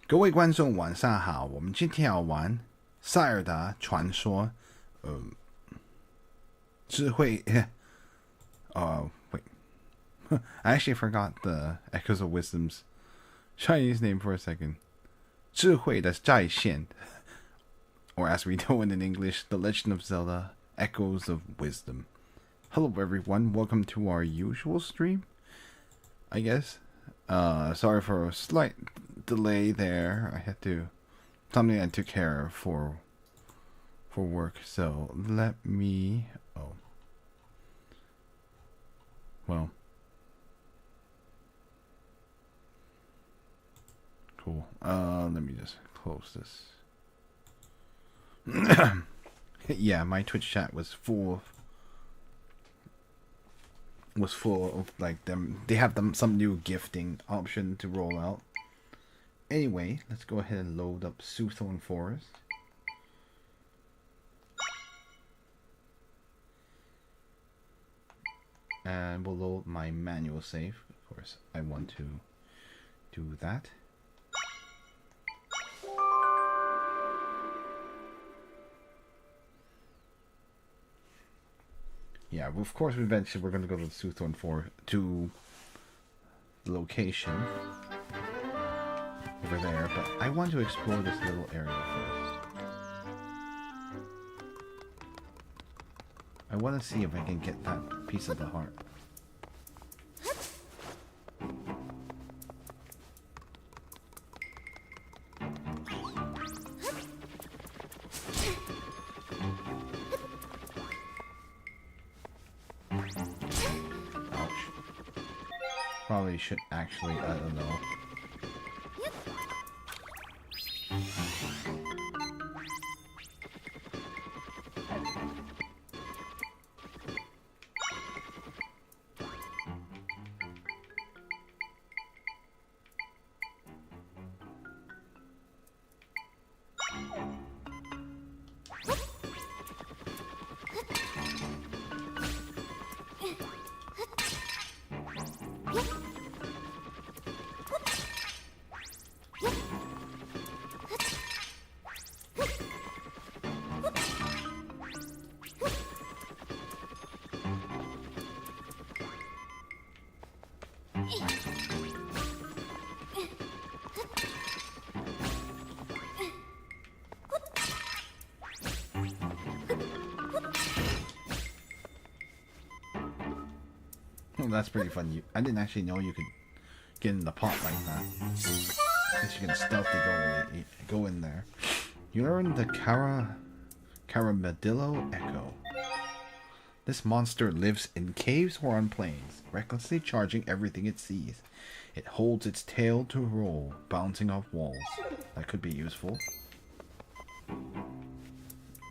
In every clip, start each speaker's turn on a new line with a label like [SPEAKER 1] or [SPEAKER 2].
[SPEAKER 1] 各位观众晚上好，我们今天要玩《塞尔达传说》，智慧wait, I actually forgot the Echoes of Wisdom's Chinese name for a second. 智慧的再现 or as we know it in English, The Legend of Zelda, Echoes of Wisdom. Hello everyone, welcome to our usual stream, I guess. Sorry for a slight delay there. I had to something I took care of for work. So let me cool. Let me just close this. Yeah, my Twitch chat was full of like them. They have some new gifting option to roll out. Anyway, let's go ahead and load up Soothorn Forest. And we'll load my manual save. Of course, I want to do that. Yeah, of course, eventually we're going to go to the Soothorn Forest, to the location over there, but I want to explore this little area first. I want to see if I can get that piece of the heart. Ouch. Probably should actually, I don't know. That's pretty fun. I didn't actually know you could get in the pot like that. I guess you can stealthily go in there. You learn the Caramadillo Echo. This monster lives in caves or on plains, recklessly charging everything it sees. It holds its tail to roll, bouncing off walls. That could be useful.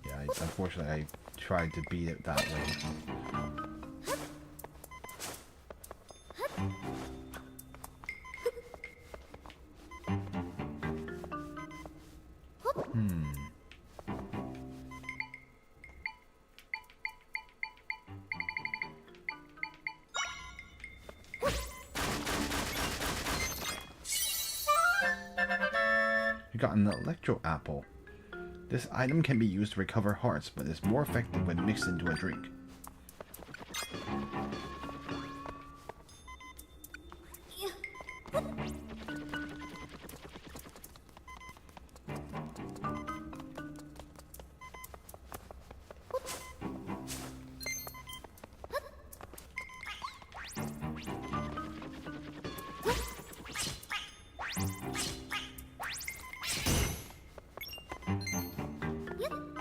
[SPEAKER 1] Yeah, unfortunately I tried to beat it that way. You got an electro apple. This item can be used to recover hearts, but is more effective when mixed into a drink.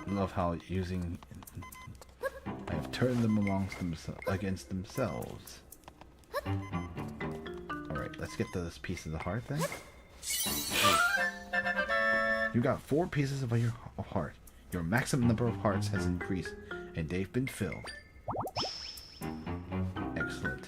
[SPEAKER 1] Love how I have turned them against themselves. Alright, let's get to this piece of the heart then. You got 4 pieces of heart. Your maximum number of hearts has increased, and they've been filled. Excellent.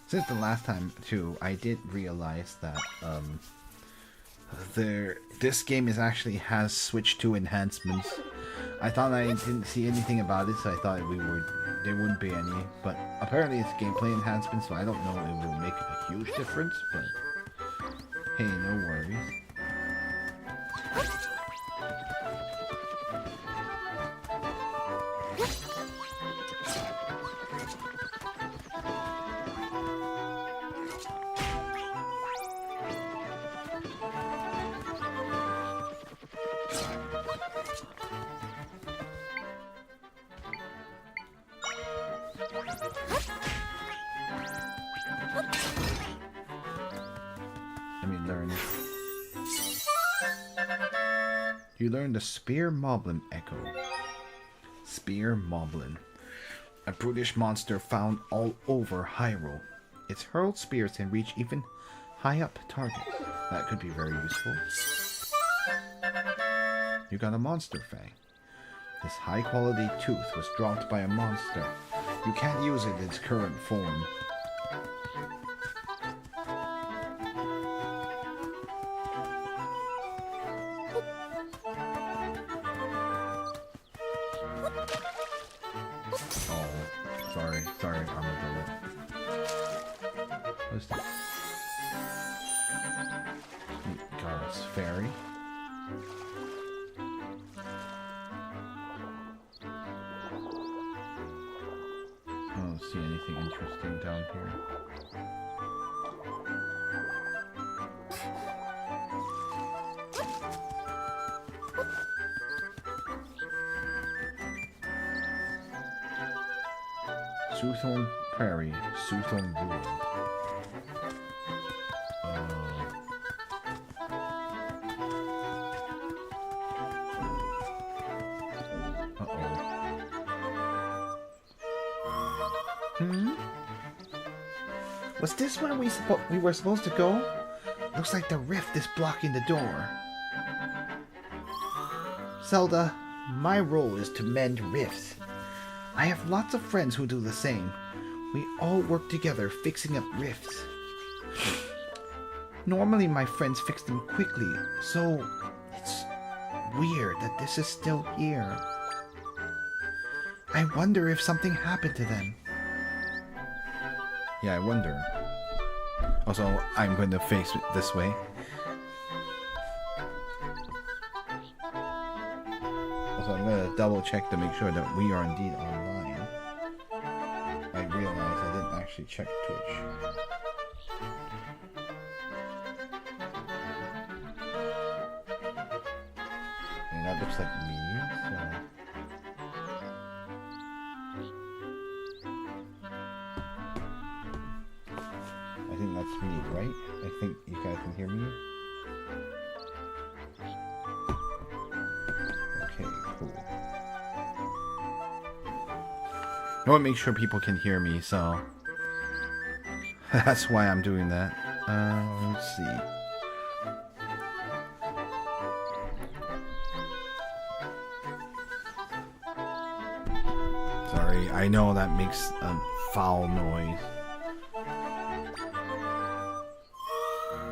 [SPEAKER 1] Since the last time too, I did realize that This game is actually has Switch 2 enhancements. I thought I didn't see anything about it, so I thought there wouldn't be any. But apparently it's gameplay enhancements, so I don't know if it will make a huge difference. But hey, no worries. Let me learn. You learn the Spear Moblin Echo. Spear Moblin. A brutish monster found all over Hyrule. Its hurled spears can reach even high up targets. That could be very useful. You got a Monster Fang. This high quality tooth was dropped by a monster. You can't use it in its current form. Sorry, Armadillo. What's this? Goddess Fairy. I don't see anything interesting down here. Soothorn Prairie, Soothorn Wood. Was this where we were supposed to go? Looks like the rift is blocking the door. Zelda, my role is to mend rifts. I have lots of friends who do the same. We all work together fixing up rifts. Normally my friends fix them quickly, so it's weird that this is still here. I wonder if something happened to them. Yeah, I wonder. Also, I'm going to face it this way. Also, I'm going to double check to make sure that we are indeed online. I realized I didn't actually check Twitch. And that looks like me, so... I think that's me, right? I think you guys can hear me. Okay, cool. I want to make sure people can hear me, so that's why I'm doing that. Let's see. Sorry, I know that makes a foul noise.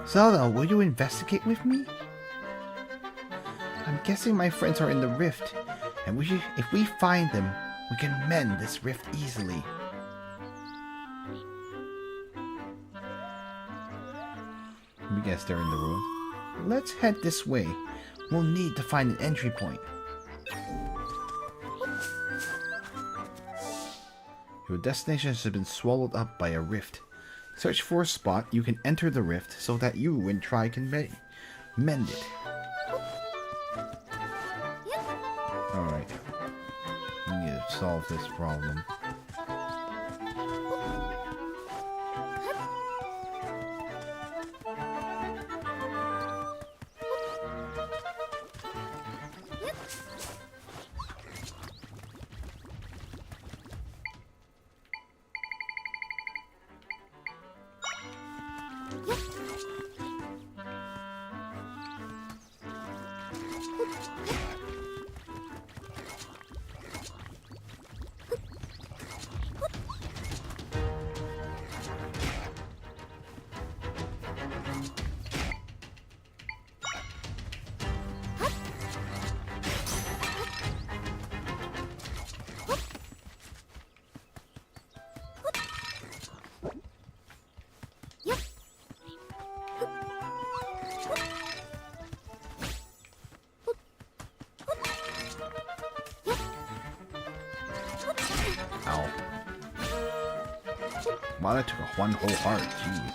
[SPEAKER 1] Zelda, will you investigate with me? I'm guessing my friends are in the rift, and if we find them, we can mend this rift easily. We guess they're in the room. Let's head this way. We'll need to find an entry point. Your destination has been swallowed up by a rift. Search for a spot you can enter the rift so that you and Tri can mend it. Alright. We need to solve this problem. Wow, that took one whole heart. Jeez.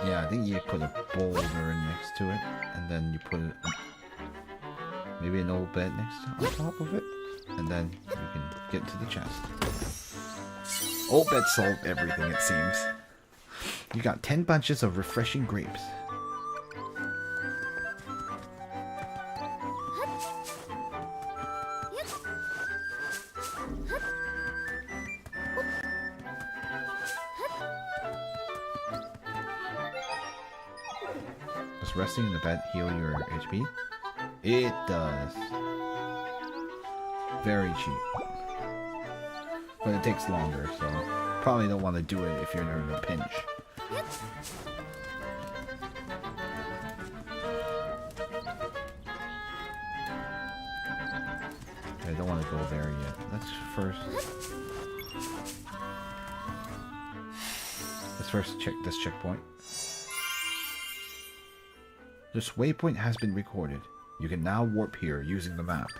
[SPEAKER 1] Yeah, I think you put a boulder next to it, and then you put maybe an old bed on top of it, and then you can get to the chest. Old bed solved everything, it seems. You got 10 bunches of refreshing grapes. Does resting in the bed heal your HP? It does. Very cheap. But it takes longer, so probably don't want to do it if you're in a pinch. I don't want to go there yet. Let's first check this checkpoint. This waypoint has been recorded. You can now warp here using the map.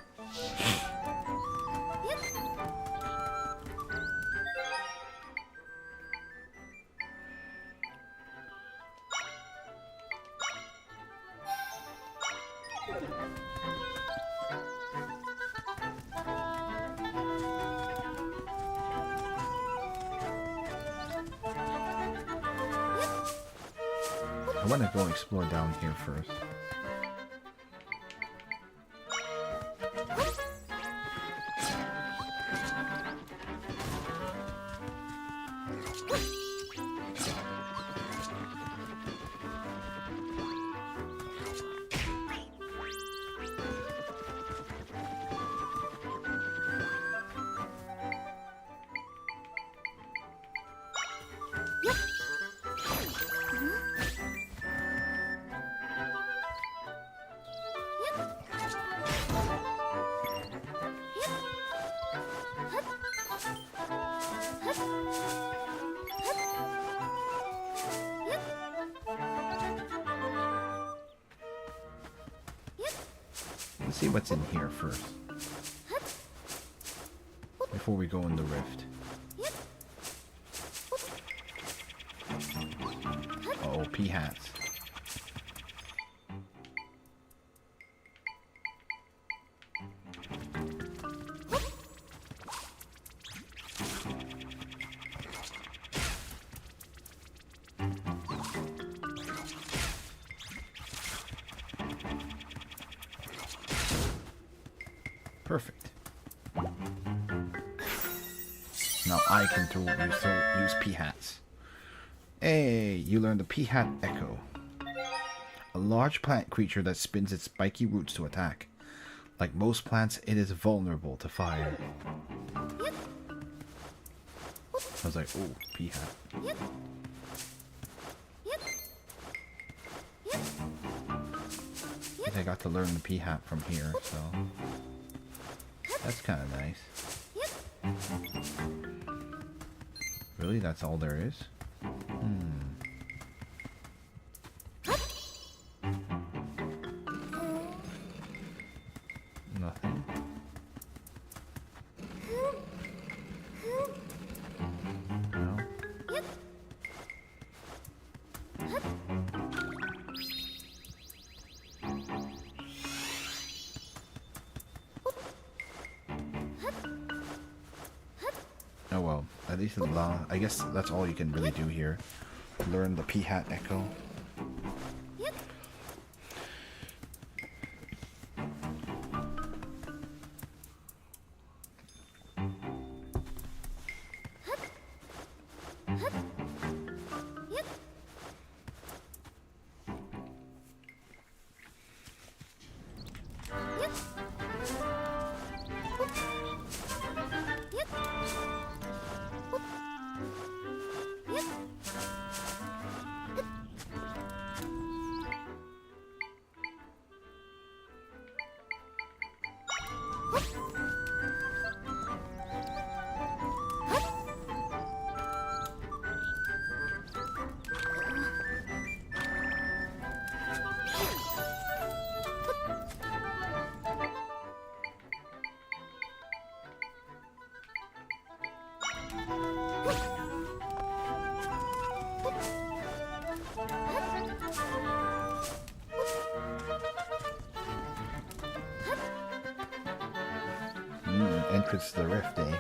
[SPEAKER 1] I want to go explore down here first. Let's see what's in here first, before we go in the rift. Uh-oh, pea hats. Perfect. Now I can use P-hats. Hey, you learned the P-hat Echo. A large plant creature that spins its spiky roots to attack. Like most plants, it is vulnerable to fire. I was like, oh, P-hat. I think I got to learn the P-hat from here, so that's kind of nice. Really? That's all there is? Nothing. No. Oh well, at least I guess that's all you can really do here. Learn the P-hat Echo. Entrance to the rift, eh?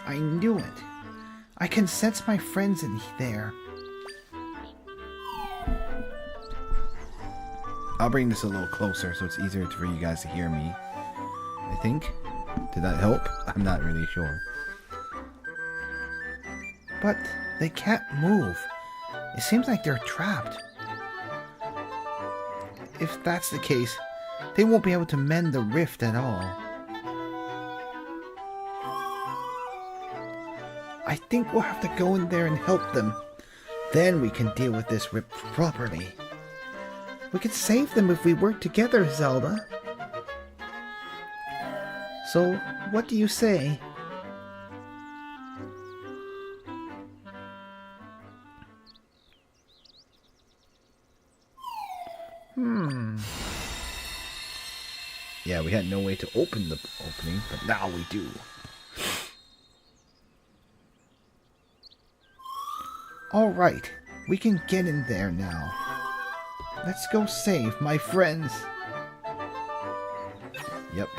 [SPEAKER 1] I knew it. I can sense my friends in there. I'll bring this a little closer so it's easier for you guys to hear me. I think. Did that help? I'm not really sure. But they can't move. It seems like they're trapped. If that's the case, they won't be able to mend the rift at all. I think we'll have to go in there and help them. Then we can deal with this rift properly. We could save them if we work together, Zelda. So, what do you say? Yeah, we had no way to open the opening, but now we do. Alright, we can get in there now. Let's go save my friends. Yep,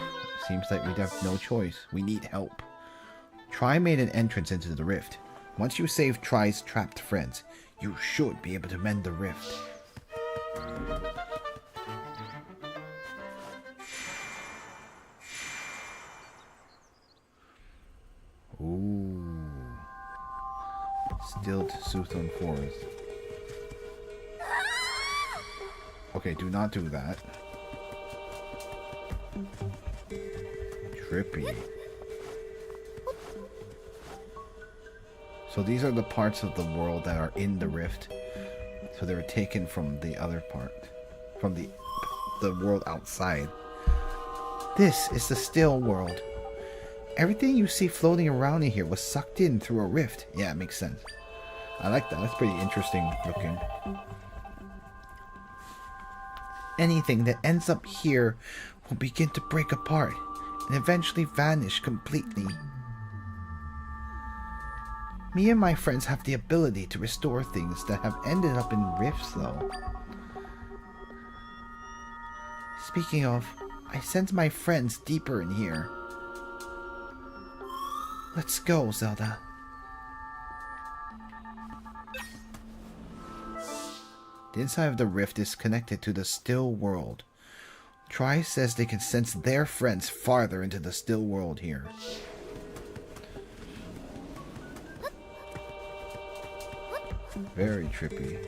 [SPEAKER 1] seems like we have no choice. We need help. Tri made an entrance into the rift. Once you save Tri's trapped friends, you should be able to mend the rift. Ooh. Stilled Soothorn Forest. Okay, do not do that. Trippy. So these are the parts of the world that are in the rift. So they were taken from the other part. From the world outside. This is the still world. Everything you see floating around in here was sucked in through a rift. Yeah, it makes sense. I like that. That's pretty interesting looking. Anything that ends up here will begin to break apart and eventually vanish completely. Me and my friends have the ability to restore things that have ended up in rifts, though. Speaking of, I sense my friends deeper in here. Let's go, Zelda.
[SPEAKER 2] The inside of the rift is connected to the still world. Tri says they can sense their friends farther into the still world here. Very trippy.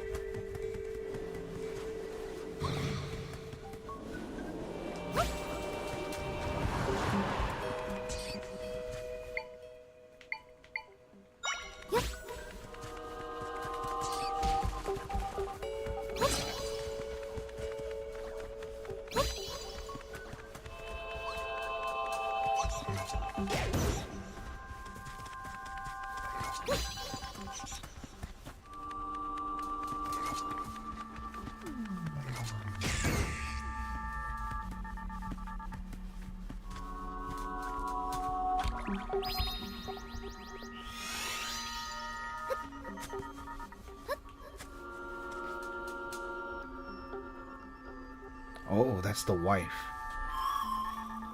[SPEAKER 2] Oh, that's the wife.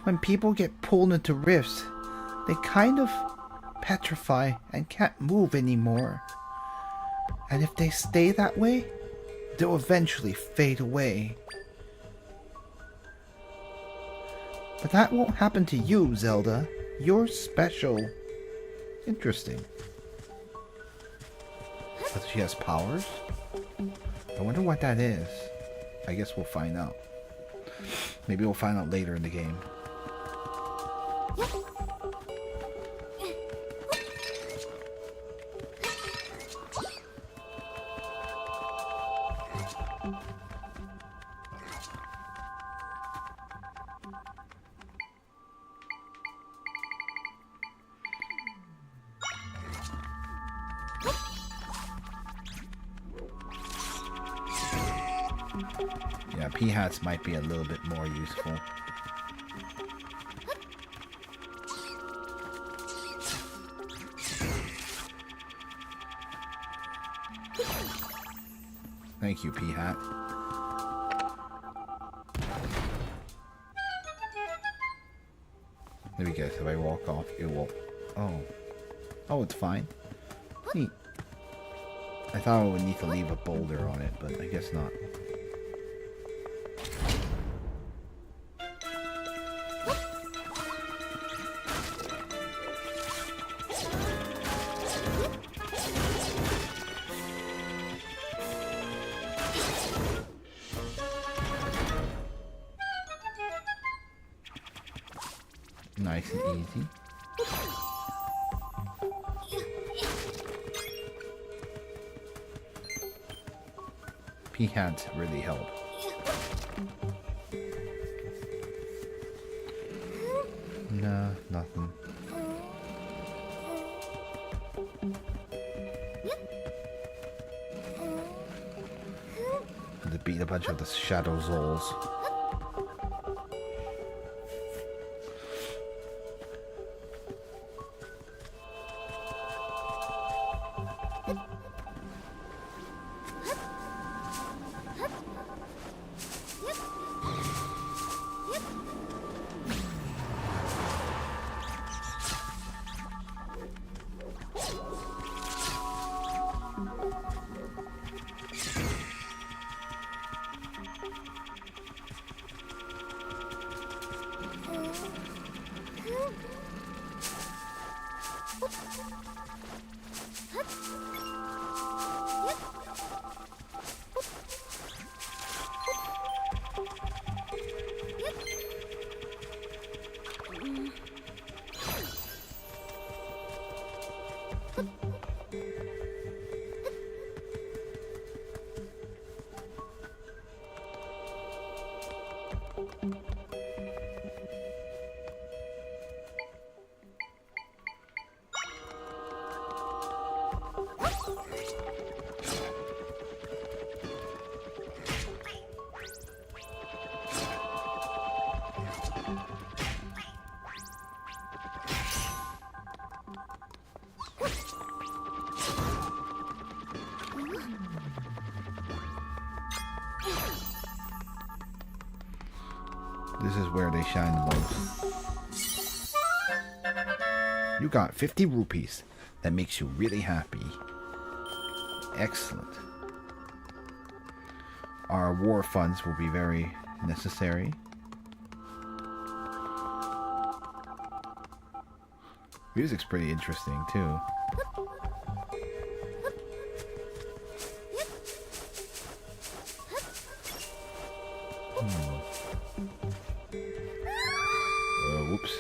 [SPEAKER 2] When people get pulled into rifts, they kind of petrify and can't move anymore. And if they stay that way, they'll eventually fade away. But that won't happen to you, Zelda. You're special. Interesting. But she has powers? I wonder what that is. I guess we'll find out. Maybe we'll find out later in the game. Yeah, P-hats might be a little bit more useful. Thank you, P-hat. There we go. If I walk off, it will... Oh. Oh, it's fine. Neat. I thought I would need to leave a boulder on it, but I guess not. Nice and easy. P-hats really help. Nah, nothing. To beat a bunch of the Shadow Zols. This is where they shine the most. You got 50 rupees. That makes you really happy. Excellent. our war funds will be very necessary. Music's pretty interesting too. Whoops.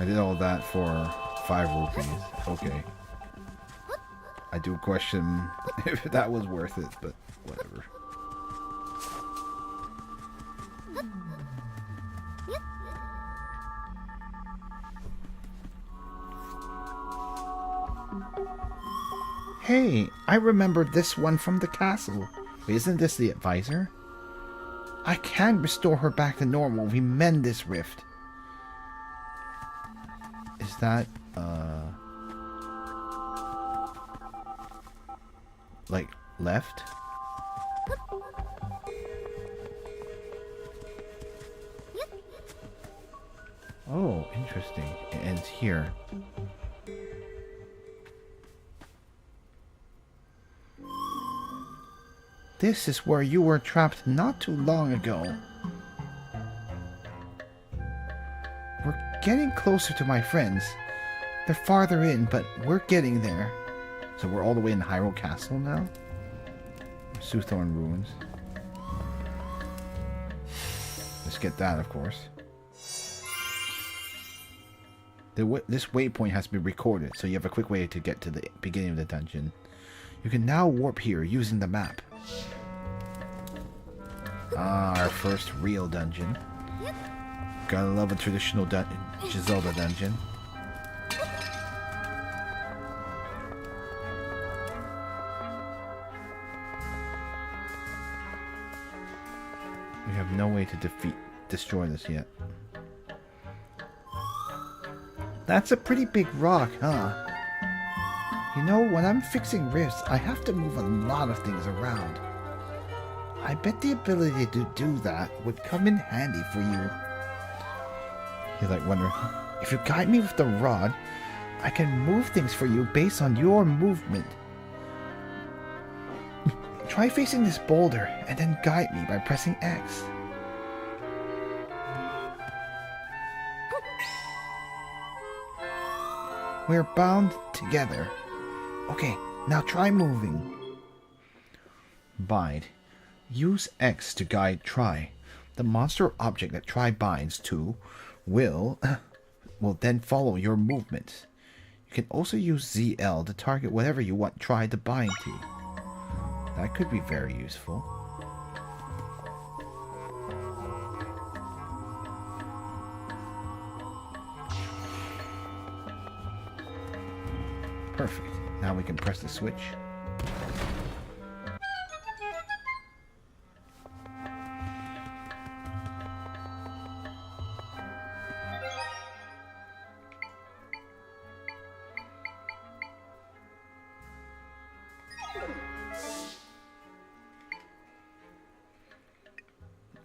[SPEAKER 2] I did all that for 5 rupees. Okay. I do question if that was worth it, but whatever. Hey, I remember this one from the castle. Isn't this the advisor? I can restore her back to normal if we mend this rift. Is that, like, left? Oh, interesting. It ends here. This is where you were trapped not too long ago. We're getting closer to my friends. They're farther in, but we're getting there. So we're all the way in Hyrule Castle now? Soothorn Ruins. Let's get that, of course. This waypoint has been recorded, so you have a quick way to get to the beginning of the dungeon. You can now warp here using the map. Ah, our first real dungeon. Gotta love a traditional Zelda dungeon. We have no way to destroy this yet. That's a pretty big rock, huh? You know, when I'm fixing rifts, I have to move a lot of things around. I bet the ability to do that would come in handy for you. He's like wondering, if you guide me with the rod, I can move things for you based on your movement. Try facing this boulder and then guide me by pressing X. We're bound together. Okay, now try moving. Bind. Use X to guide Tri. The monster object that Tri binds to will then follow your movements. You can also use ZL to target whatever you want Tri to bind to. That could be very useful. Perfect. Now we can press the switch.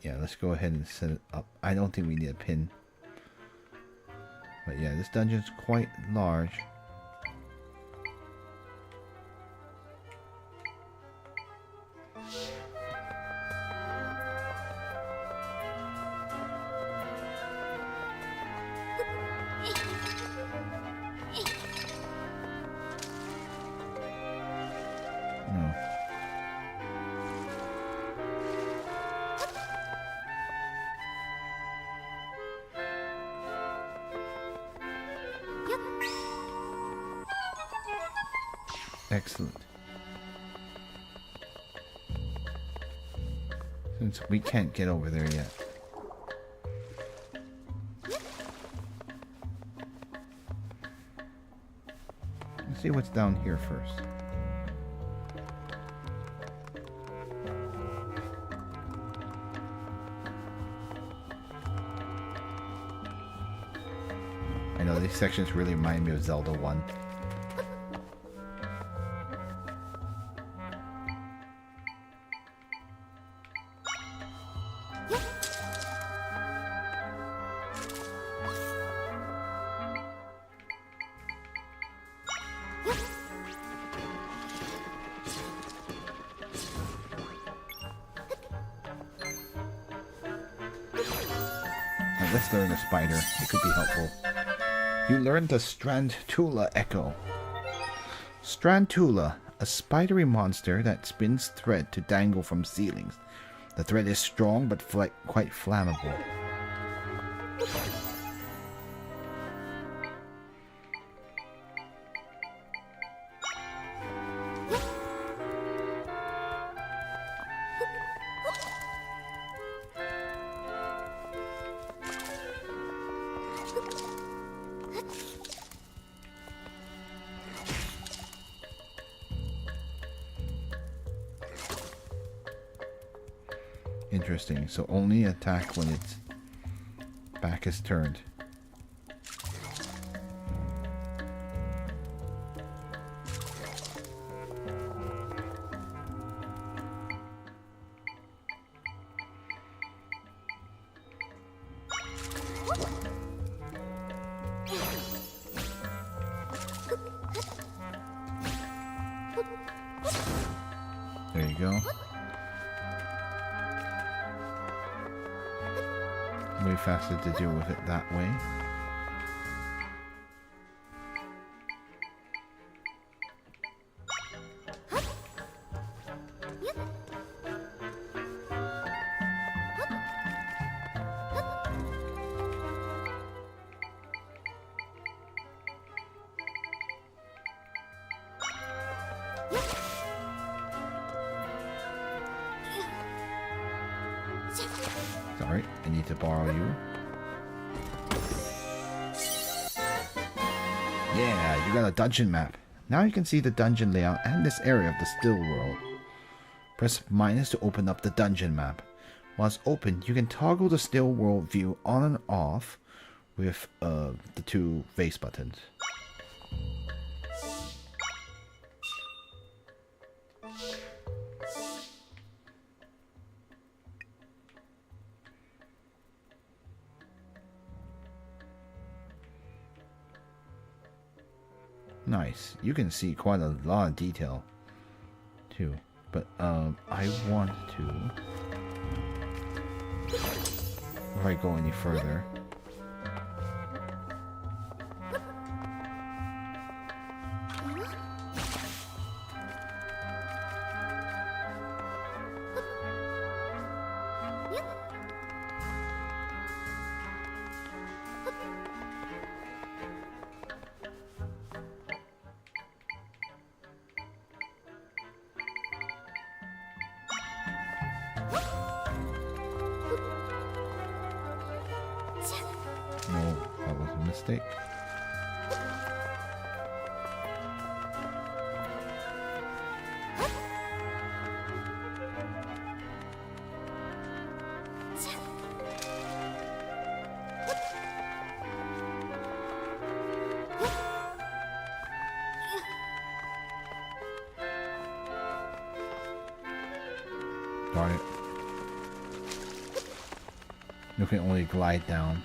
[SPEAKER 2] yeah, let's go ahead and set it up. I don't think we need a pin. But yeah, this dungeon's quite large. No. Excellent. Since we can't get over there yet. Let's see what's down here first. I know these sections really remind me of Zelda 1. Let's learn the spider. It could be helpful. You learned the Strantula Echo. Strantula, a spidery monster that spins thread to dangle from ceilings. The thread is strong but quite flammable. Interesting. So only attack when its back is turned. There you go. Way faster to deal with it that way. Sorry, I need to borrow you. Yeah, you got a dungeon map. Now you can see the dungeon layout and this area of the still world. Press minus to open up the dungeon map. Once open, you can toggle the still world view on and off with the two face buttons. Nice. You can see quite a lot of detail too. But I want to, before I go any further, no, that was a mistake. Darn it. You can only glide down.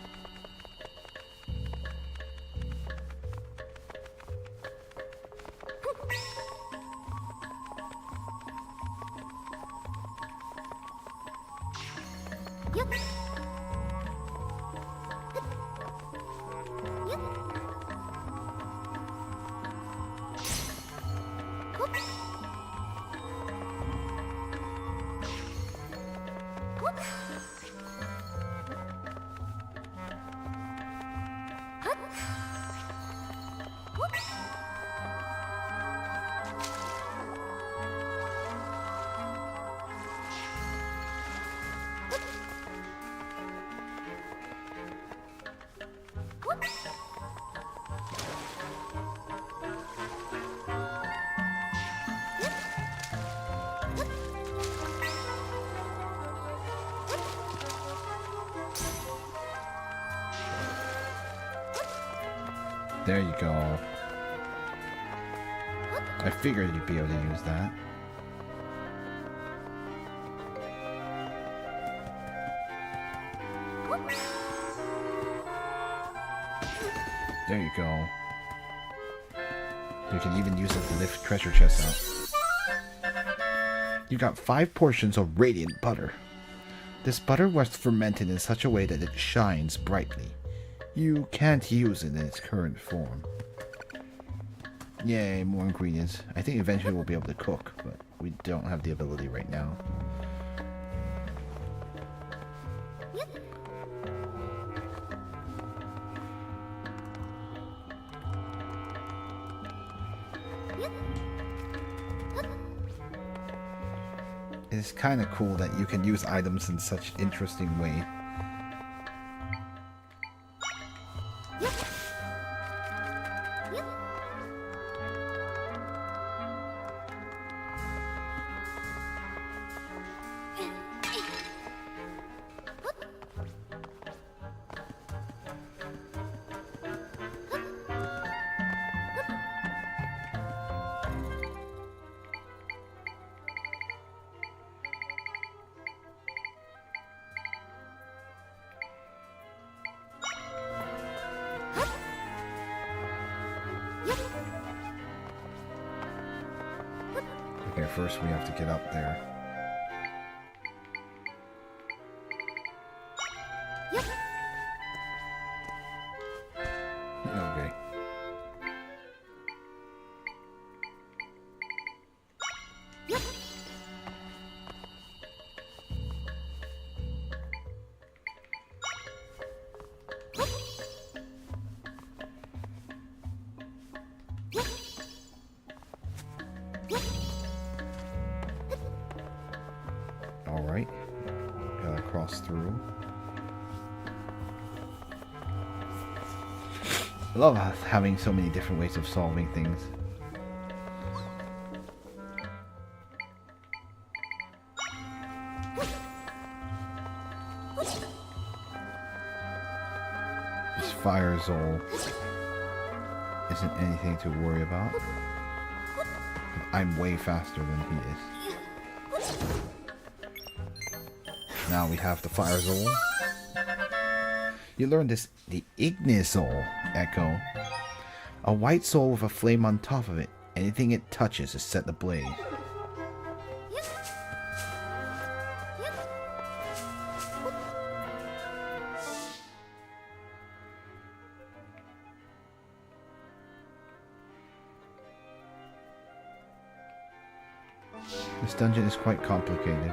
[SPEAKER 2] There you go. I figured you'd be able to use that. There you go. You can even use it to lift treasure chests out. You got 5 portions of radiant butter. This butter was fermented in such a way that it shines brightly. You can't use it in its current form. Yay, more ingredients. I think eventually we'll be able to cook, but we don't have the ability right now. It's kind of cool that you can use items in such interesting way. Okay, first we have to get up there. Okay. Alright, gotta cross through. I love having so many different ways of solving things. This fire Zol isn't anything to worry about. I'm way faster than he is. Now we have the fire Zol. You learn this, the Ignis Zol Echo. A white soul with a flame on top of it. Anything it touches is set ablaze. This dungeon is quite complicated.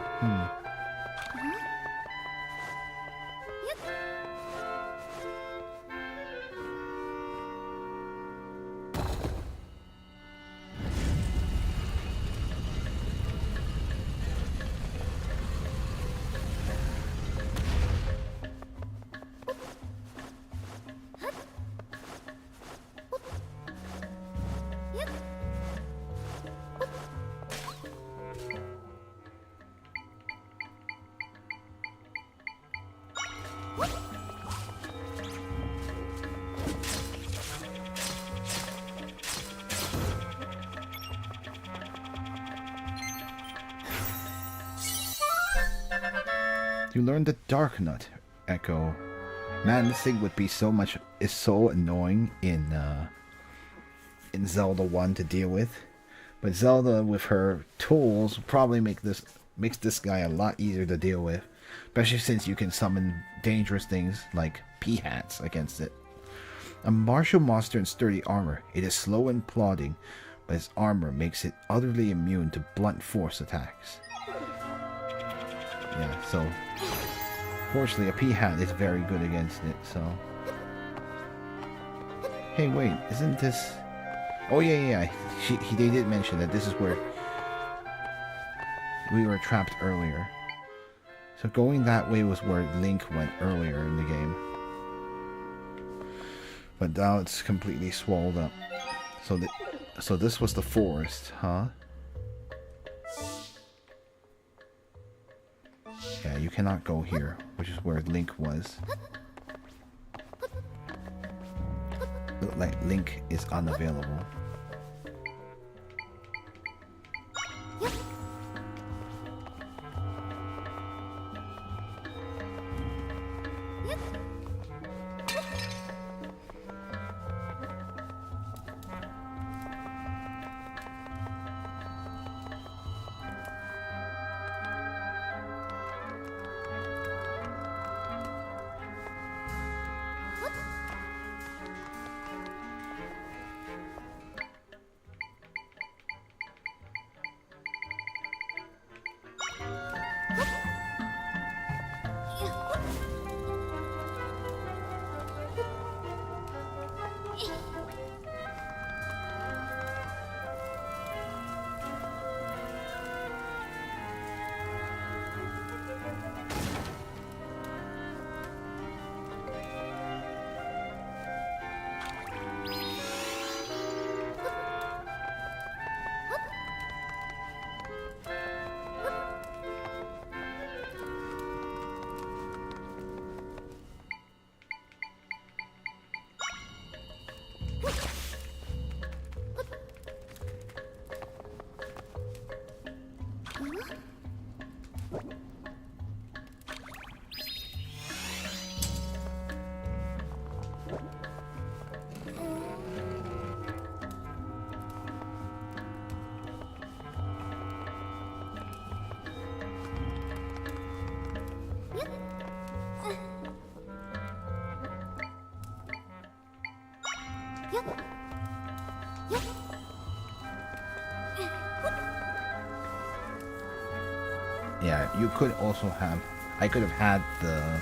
[SPEAKER 2] You learn the Dark Nut. Echo. Man, this thing would be is so annoying in Zelda 1 to deal with. But Zelda with her tools probably makes this guy a lot easier to deal with. Especially since you can summon dangerous things like P-hats against it. A martial monster in sturdy armor. It is slow and plodding, but its armor makes it utterly immune to blunt force attacks. Yeah, so fortunately a P-hat is very good against it, so... Hey, wait, isn't this... Oh, yeah. They did mention that this is where we were trapped earlier. So going that way was where Link went earlier in the game. But now it's completely swallowed up. So this was the forest, huh? Yeah, you cannot go here, which is where Link was. Look like Link is unavailable. Yeah, you could also have... I could have had the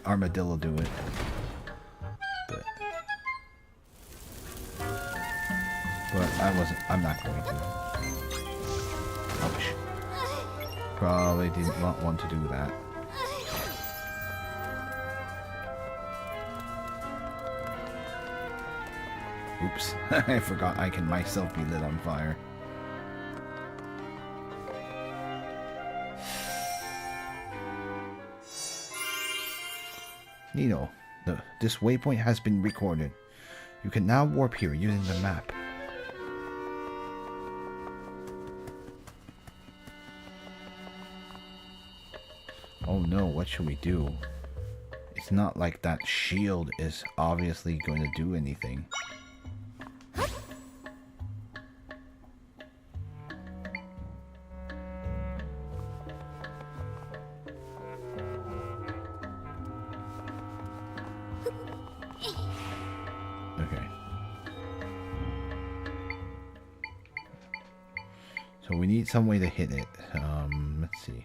[SPEAKER 2] armadillo do it. But I'm not going to. Ouch. Probably did not want to do that. Oops. I forgot I can myself be lit on fire. Nino, this waypoint has been recorded. You can now warp here using the map. Oh no, what should we do? It's not like that shield is obviously going to do anything. Okay. So we need some way to hit it. Let's see.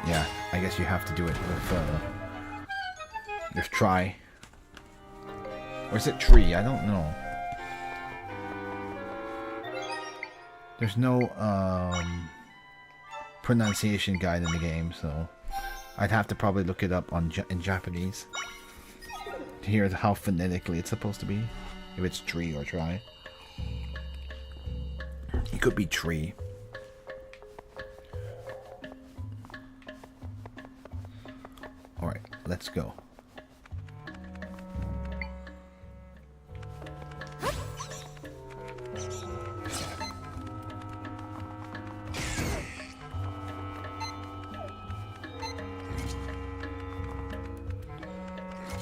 [SPEAKER 2] Yeah, I guess you have to do it with try. Or is it tree? I don't know. There's no pronunciation guide in the game, so I'd have to probably look it up in Japanese to hear how phonetically it's supposed to be. If it's tree or try. It could be tree. Alright, let's go.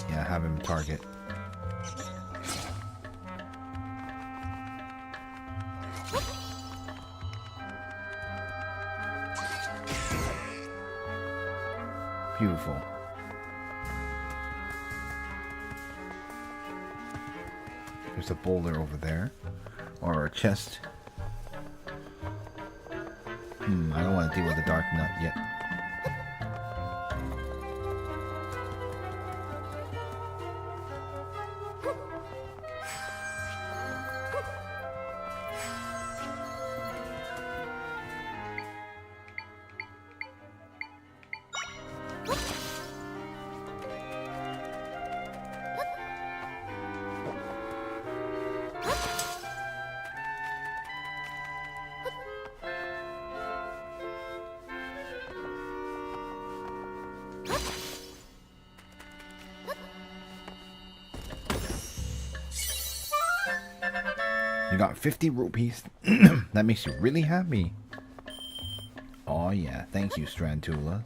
[SPEAKER 2] Yeah, have him target. Beautiful. There's a boulder over there. Or a chest. I don't want to deal with the dark nut yet. You got 50 rupees. That makes you really happy. Oh yeah, thank you, Strantula.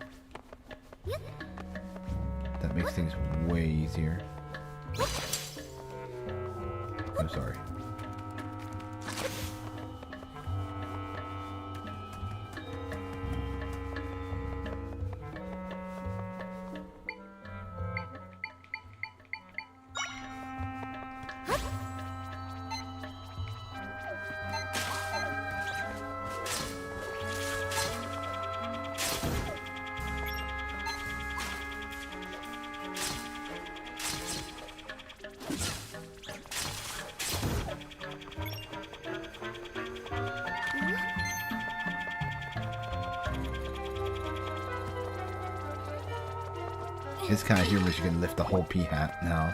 [SPEAKER 2] That makes things way easier. I'm sorry. It's kind of humorous. You can lift the whole pea hat now.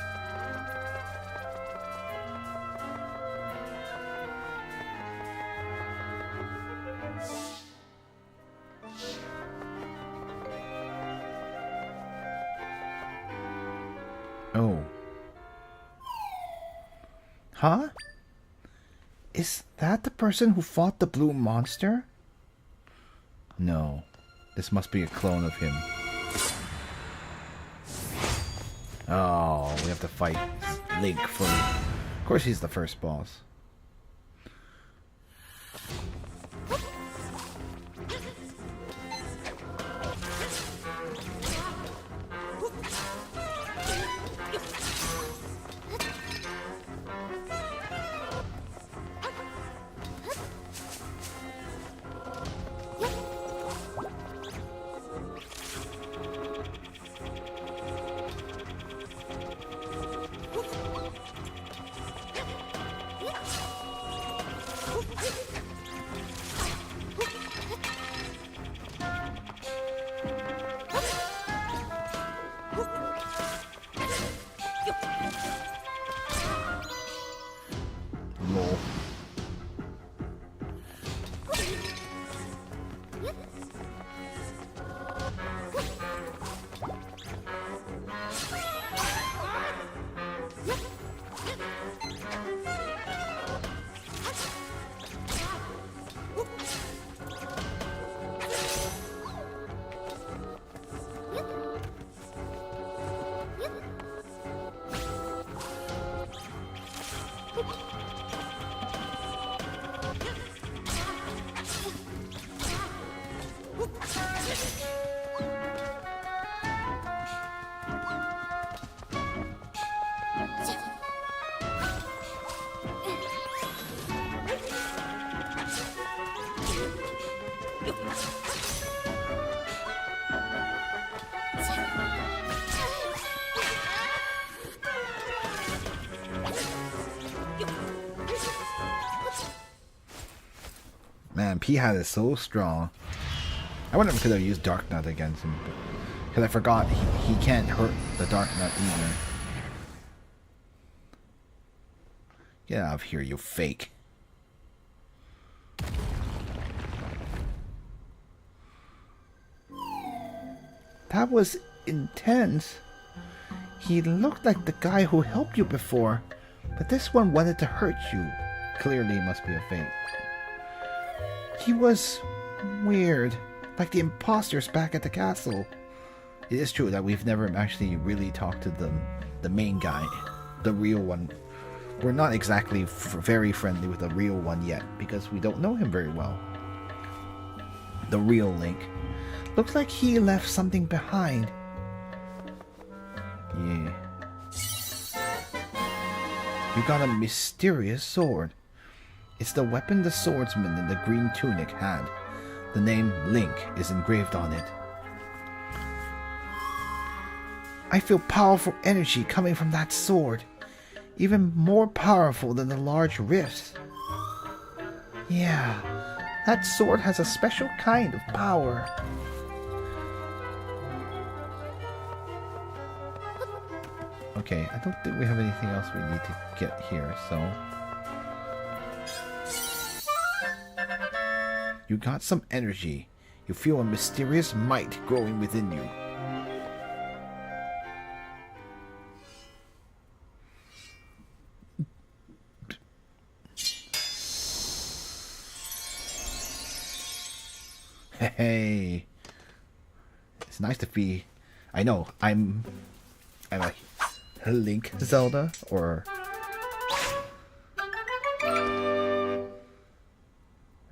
[SPEAKER 2] Oh. Huh? Is that the person who fought the blue monster? No. This must be a clone of him. Oh, we have to fight Link fully. Of course he's the first boss. Lol.
[SPEAKER 1] P-Hat is so strong. I wonder if I could have used Dark Nut against him. Because I forgot he can't hurt the Dark Nut either. Get out of here, you fake.
[SPEAKER 2] That was intense. He looked like the guy who helped you before, but this one wanted to hurt you.
[SPEAKER 1] Clearly he must be a fake.
[SPEAKER 2] He was weird, like the imposters back at the castle.
[SPEAKER 1] It is true that we've never actually really talked to the main guy, the real one. We're not exactly very friendly with the real one yet, because we don't know him very well. The real Link.
[SPEAKER 2] Looks like he left something behind.
[SPEAKER 1] Yeah.
[SPEAKER 2] You got a mysterious sword.
[SPEAKER 1] It's the weapon the swordsman in the green tunic had. The name Link is engraved on it.
[SPEAKER 2] I feel powerful energy coming from that sword. Even more powerful than the large rifts. Yeah, that sword has a special kind of power.
[SPEAKER 1] Okay, I don't think we have anything else we need to get here, so... You got some energy. You feel a mysterious might growing within you. Hey, it's nice to be. I know I'm a Link Zelda, or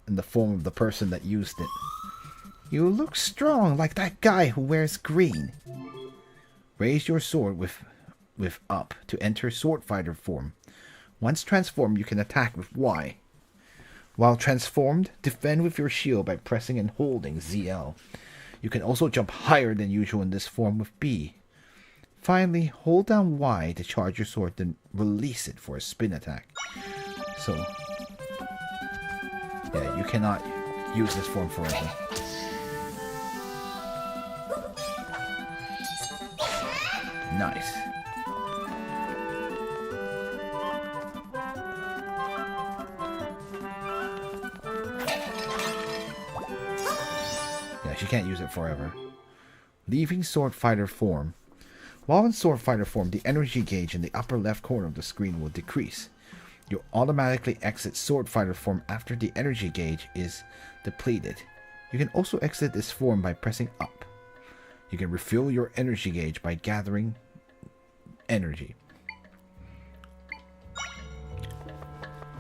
[SPEAKER 1] in the form of the person that used it.
[SPEAKER 2] You look strong, like that guy who wears green.
[SPEAKER 1] Raise your sword with up to enter sword fighter form. Once transformed, you can attack with Y. While transformed, defend with your shield by pressing and holding ZL. You can also jump higher than usual in this form with B. Finally, hold down Y to charge your sword, then release it for a spin attack. So, yeah, you cannot use this form forever. Nice. She can't use it forever. Leaving Sword Fighter form. While in Sword Fighter form, the energy gauge in the upper left corner of the screen will decrease. You'll automatically exit Sword Fighter form after the energy gauge is depleted. You can also exit this form by pressing up. You can refill your energy gauge by gathering energy.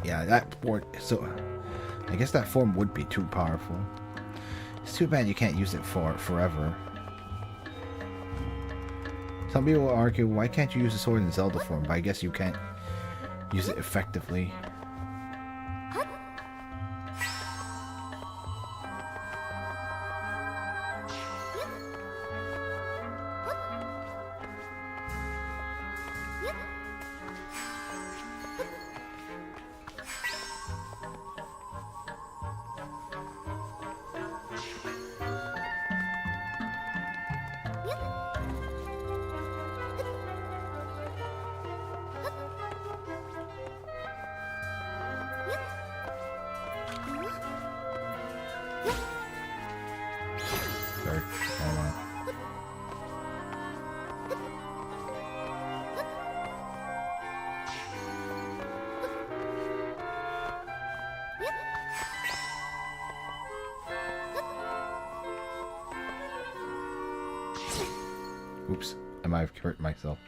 [SPEAKER 1] Yeah, that form. So, I guess that form would be too powerful. It's too bad you can't use it for forever. Some people will argue, why can't you use the sword in Zelda form? But I guess you can't use it effectively. Sorry. Hold on. Oops, I might have hurt myself.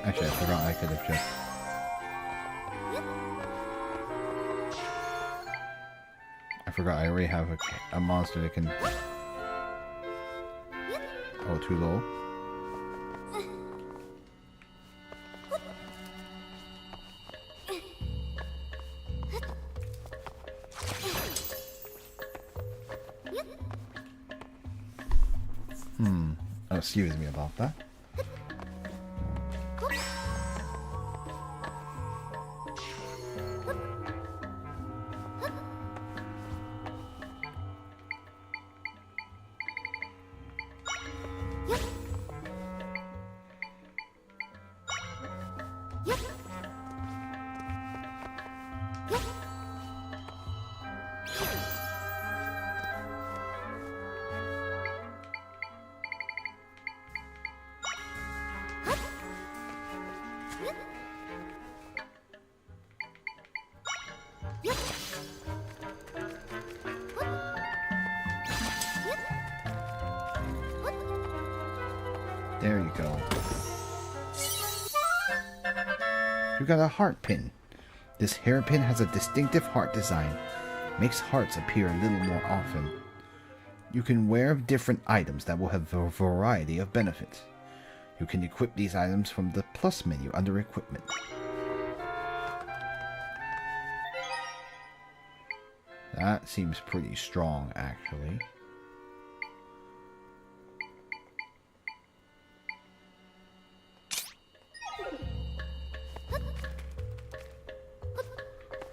[SPEAKER 1] Actually, I forgot I could have just... I forgot I already have a monster that can... Oh, too low? Oh, excuse me about that. There you go. You got a heart pin. This hairpin has a distinctive heart design. Makes hearts appear a little more often. You can wear different items that will have a variety of benefits. You can equip these items from the plus menu under equipment. That seems pretty strong, actually.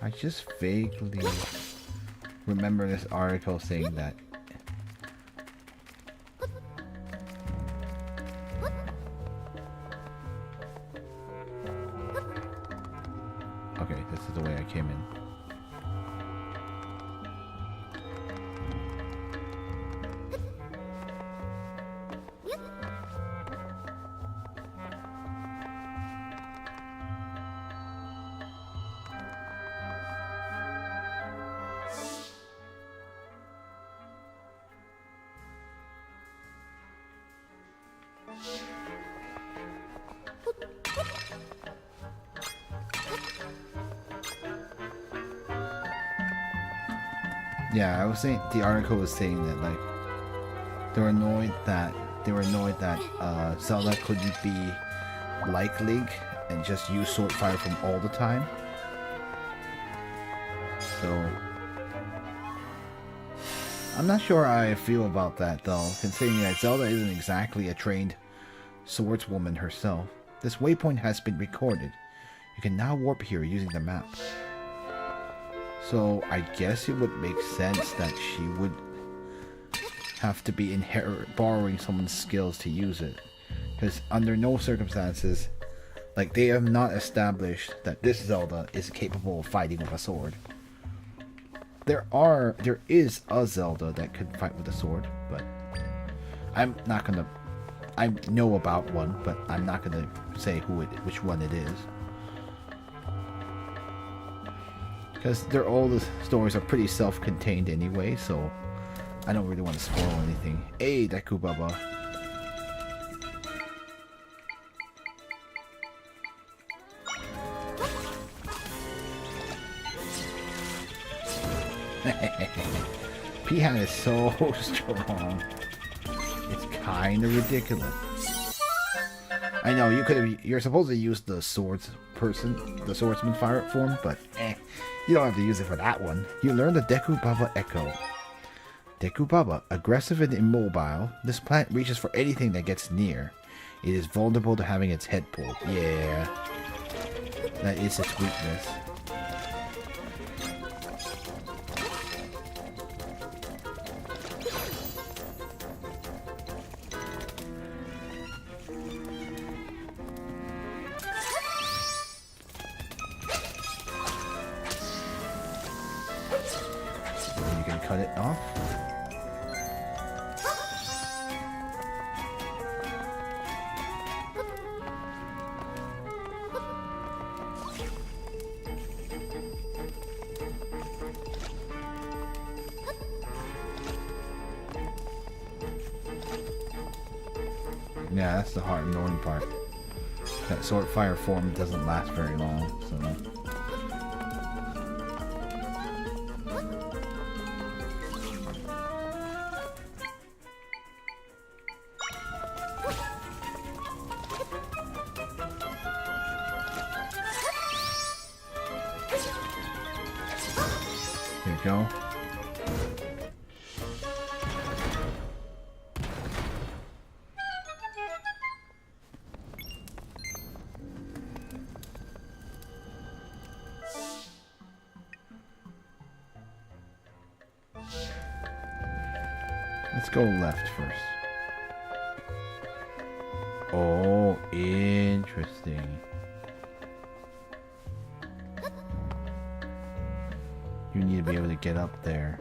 [SPEAKER 1] I just vaguely remember this article saying that okay, this is the way I came in. Yeah, I was saying the article was saying that like they were annoyed that Zelda couldn't be like Link and just use Sword Fire from all the time. So I'm not sure how I feel about that though, considering that Zelda isn't exactly a trained swordswoman herself. This waypoint has been recorded. You can now warp here using the map. So I guess it would make sense that she would have to be borrowing someone's skills to use it. Because under no circumstances, like they have not established that this Zelda is capable of fighting with a sword. There is a Zelda that could fight with a sword, but I'm not gonna. I know about one, but I'm not gonna say which one it is. Because all the stories are pretty self-contained anyway, so I don't really want to spoil anything. Hey, Deku Baba. Pihan is so strong. It's kind of ridiculous. I know you're supposed to use the swordsman fire form, but you don't have to use it for that one. You learn the Deku Baba Echo. Deku Baba, aggressive and immobile, this plant reaches for anything that gets near. It is vulnerable to having its head pulled. Yeah, that is its weakness. You can cut it off. Yeah, that's the hard annoying part. That sword fire form doesn't last very long, so. There you go. Let's go left first. Oh, interesting. You need to be able to get up there.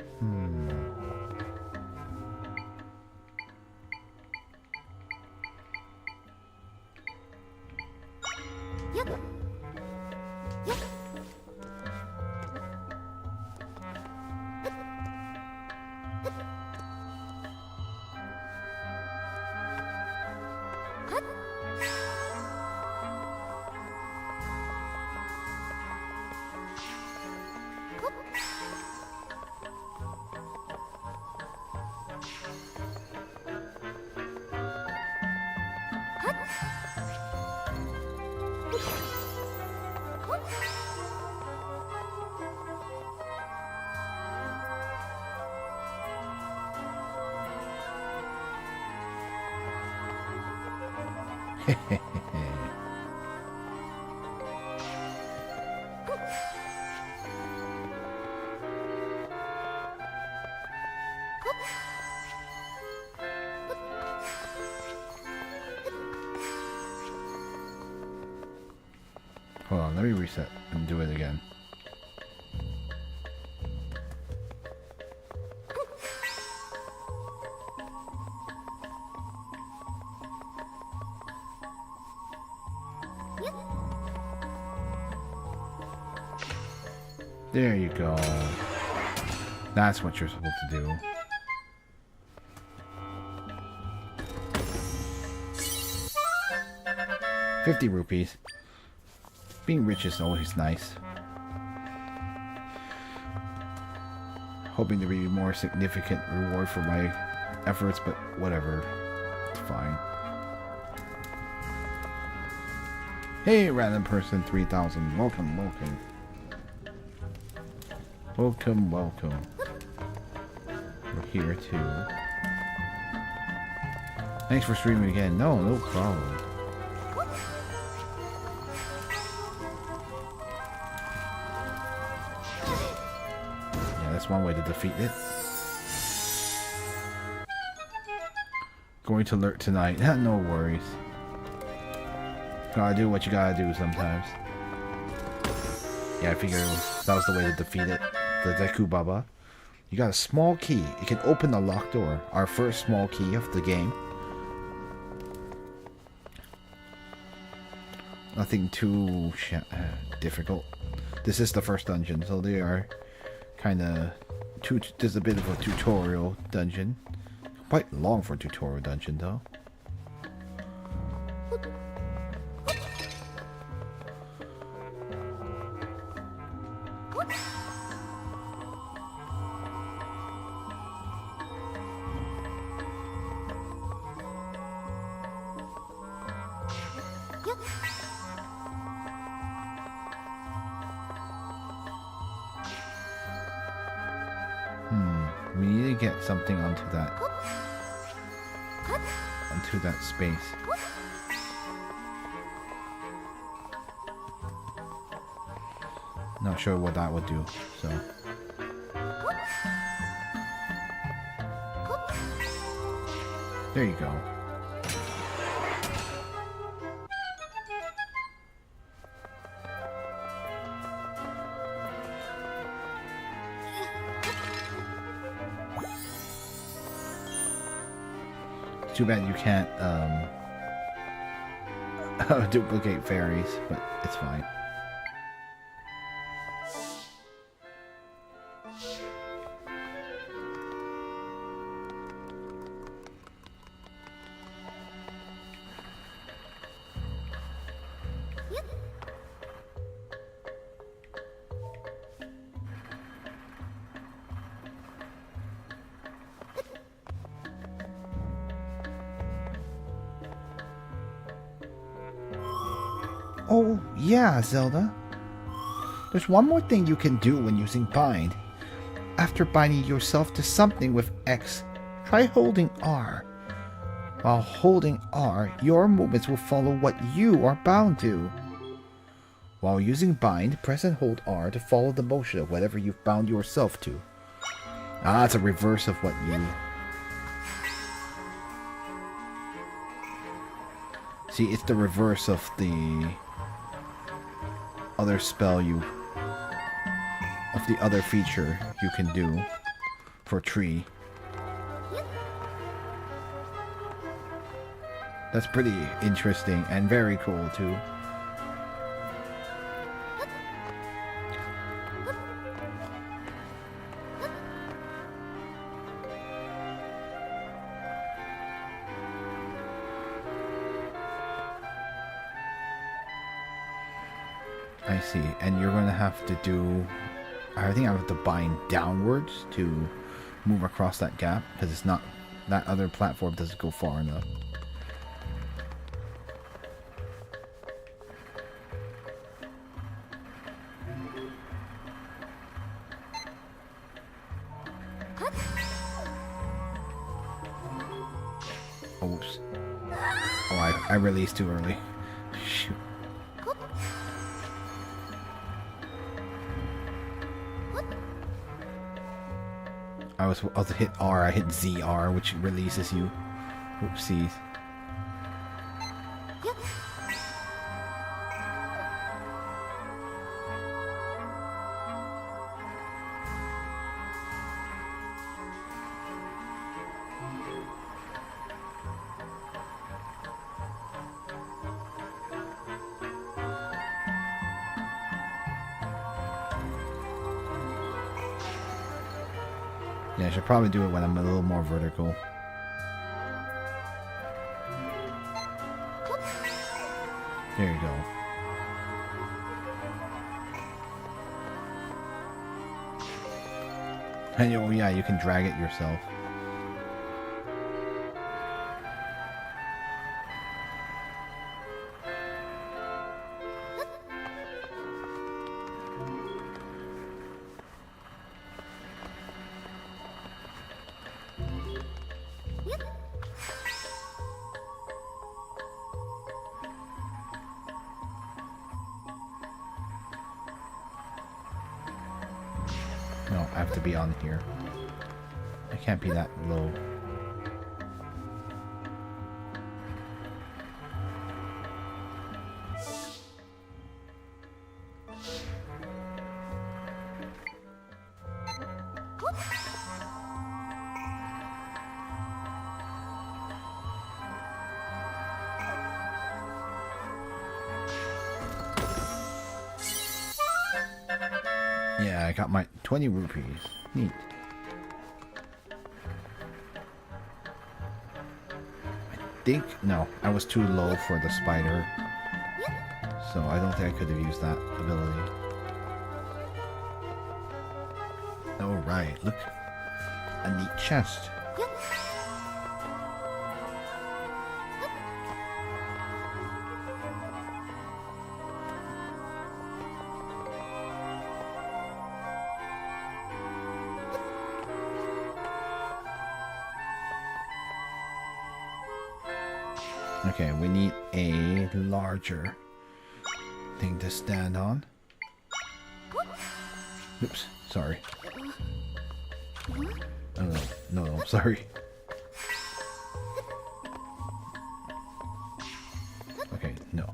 [SPEAKER 1] Hold on, let me reset and do it again. There you go. That's what you're supposed to do. ₹50. Being rich is always nice. Hoping to be a more significant reward for my efforts, but whatever. It's fine. Hey, random person 3000. Welcome, welcome. Welcome, welcome. We're here too. Thanks for streaming again. No problem. Yeah, that's one way to defeat it. Going to lurk tonight. No worries. Gotta do what you gotta do sometimes. Yeah, I figured that was the way to defeat it. The Deku Baba. You got a small key. It can open the locked door. Our first small key of the game. Nothing too difficult. This is the first dungeon, so they are kind of... There's a bit of a tutorial dungeon. Quite long for a tutorial dungeon, though. We need to get something onto that space. Not sure what that would do, so. There you go. Too bad you can't duplicate fairies, but it's fine.
[SPEAKER 2] Oh, yeah, Zelda. There's one more thing you can do when using bind. After binding yourself to something with X, try holding R. While holding R, your movements will follow what you are bound to. While using bind, press and hold R to follow the motion of whatever you've bound yourself to. Ah, it's a reverse of what you... See, it's the reverse of the other spell you... of the other feature you can do for tree. That's pretty interesting and very cool too. I see, and you're gonna have to do... I think I have to bind downwards to move across that gap, because it's not... that other platform doesn't go far enough. Oops. Oh, I released too early. Shoot. I was about to hit R, I hit ZR, which releases you. Oopsies. Yeah, I should probably do it when I'm a little more vertical. There you go. And oh yeah, you can drag it yourself. No, I have to be on here. I can't be that low. Yeah, I got my 20 rupees. Neat. I think... no, I was too low for the spider. So I don't think I could have used that ability. Alright, look. A neat chest. Okay, we need a larger thing to stand on. Oops, sorry. Oh, no, I'm sorry. Okay, no.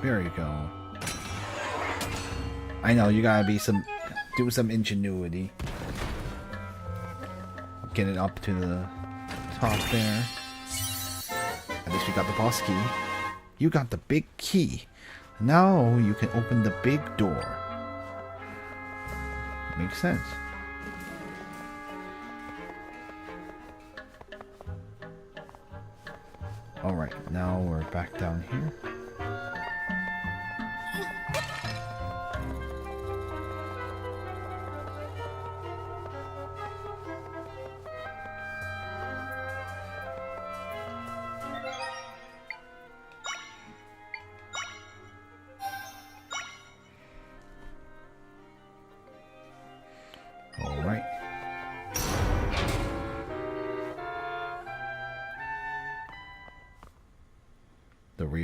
[SPEAKER 2] There you go. I know, you gotta be do some ingenuity. Get it up to the top there. At least we got the boss key. You got the big key. Now you can open the big door. Makes sense. Alright, now we're back down here.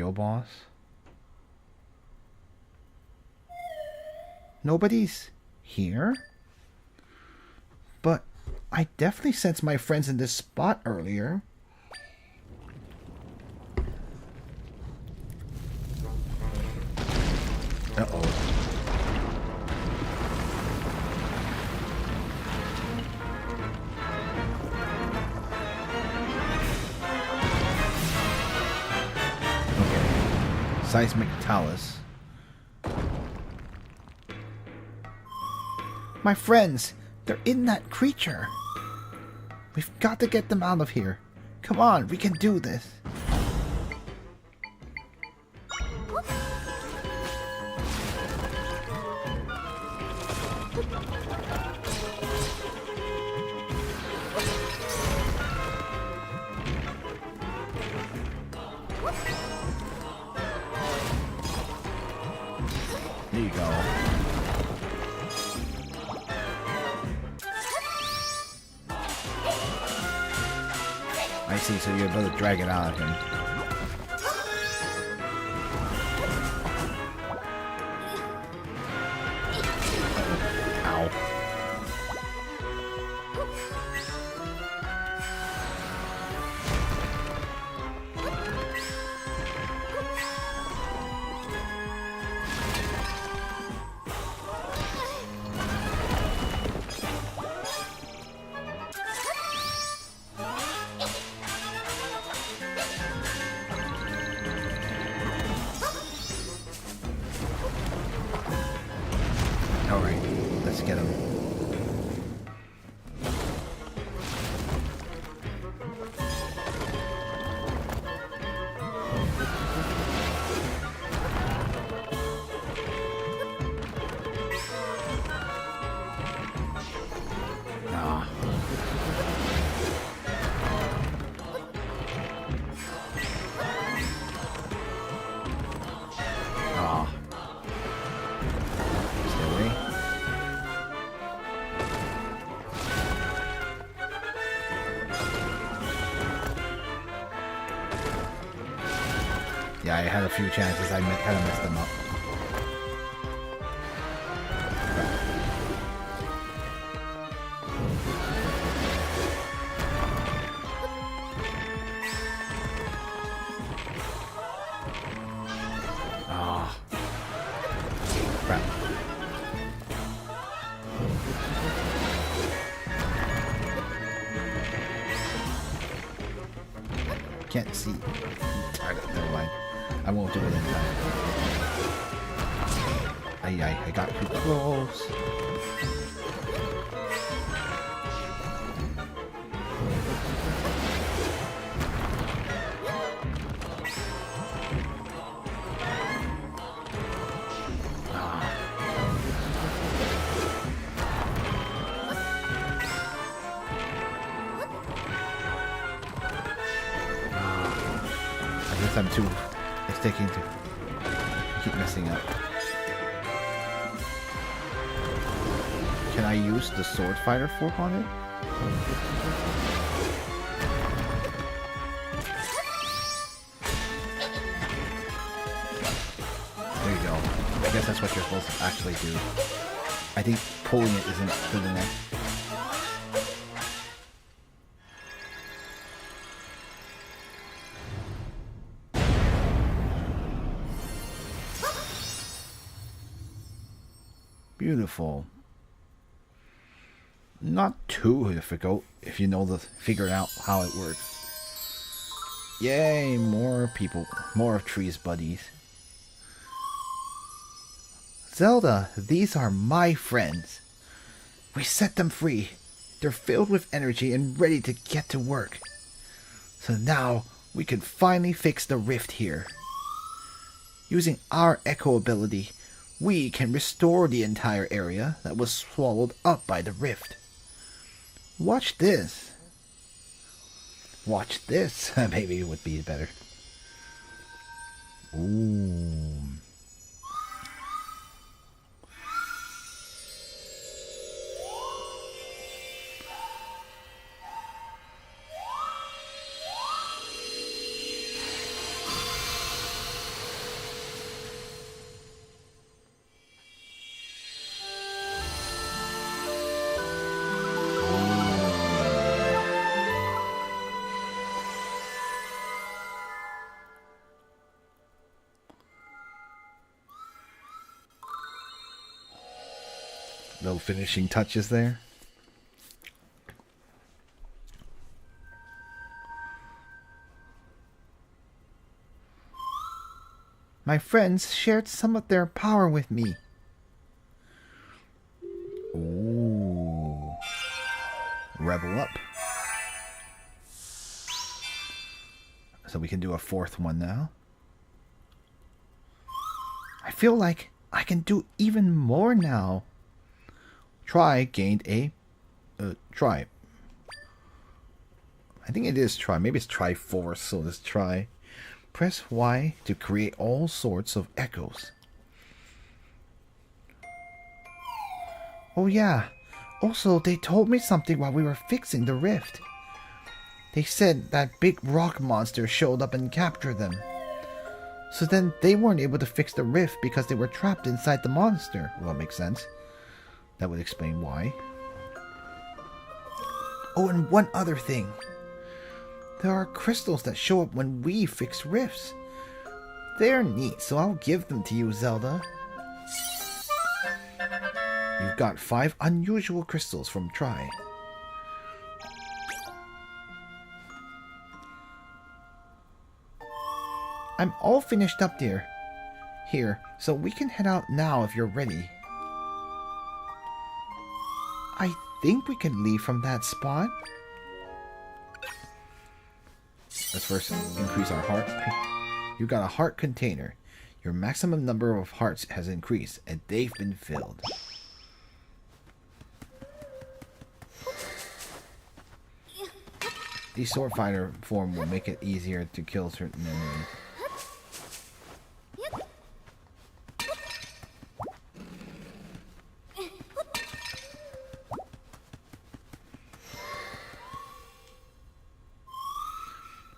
[SPEAKER 2] real boss? Nobody's here? But I definitely sensed my friends in this spot earlier. Uh-oh. Okay. Seismic talus. My friends! They're in that creature! We've got to get them out of here. Come on, we can do this. There you go. I see, so you're able to drag it out of him. Ow. Alright, let's get him. Ah. Ah. Stay away. Yeah, I had a few chances. I kind of messed them up. Ah. Crap. Can't see. Never mind. I won't do it in time. I got too close. I guess I'm too sticking to keep messing up. Can I use the sword fighter fork on it? There you go. I guess that's what you're supposed to actually do. I think pulling it isn't good enough. Beautiful. Not too difficult if you know figure out how it works. Yay, more people, more trees buddies. Zelda, these are my friends. We set them free. They're filled with energy and ready to get to work. So now we can finally fix the rift here. Using our echo ability, we can restore the entire area that was swallowed up by the rift. Watch this. Watch this. Maybe it would be better. Ooh. No finishing touches there. My friends shared some of their power with me. Ooh. Rebel up. So we can do a fourth one now. I feel like I can do even more now. Try gained a... try. I think it is try. Maybe it's try force, so let's try. Press Y to create all sorts of echoes. Oh yeah. Also, they told me something while we were fixing the rift. They said that big rock monster showed up and captured them. So then they weren't able to fix the rift because they were trapped inside the monster. Well, it makes sense. That would explain why. Oh, and one other thing. There are crystals that show up when we fix rifts. They're neat, so I'll give them to you, Zelda. You've got 5 unusual crystals from Tri. I'm all finished up there. Here, so we can head out now if you're ready. I think we can leave from that spot. Let's first increase our heart. You got a heart container. Your maximum number of hearts has increased, and they've been filled. The sword fighter form will make it easier to kill certain enemies.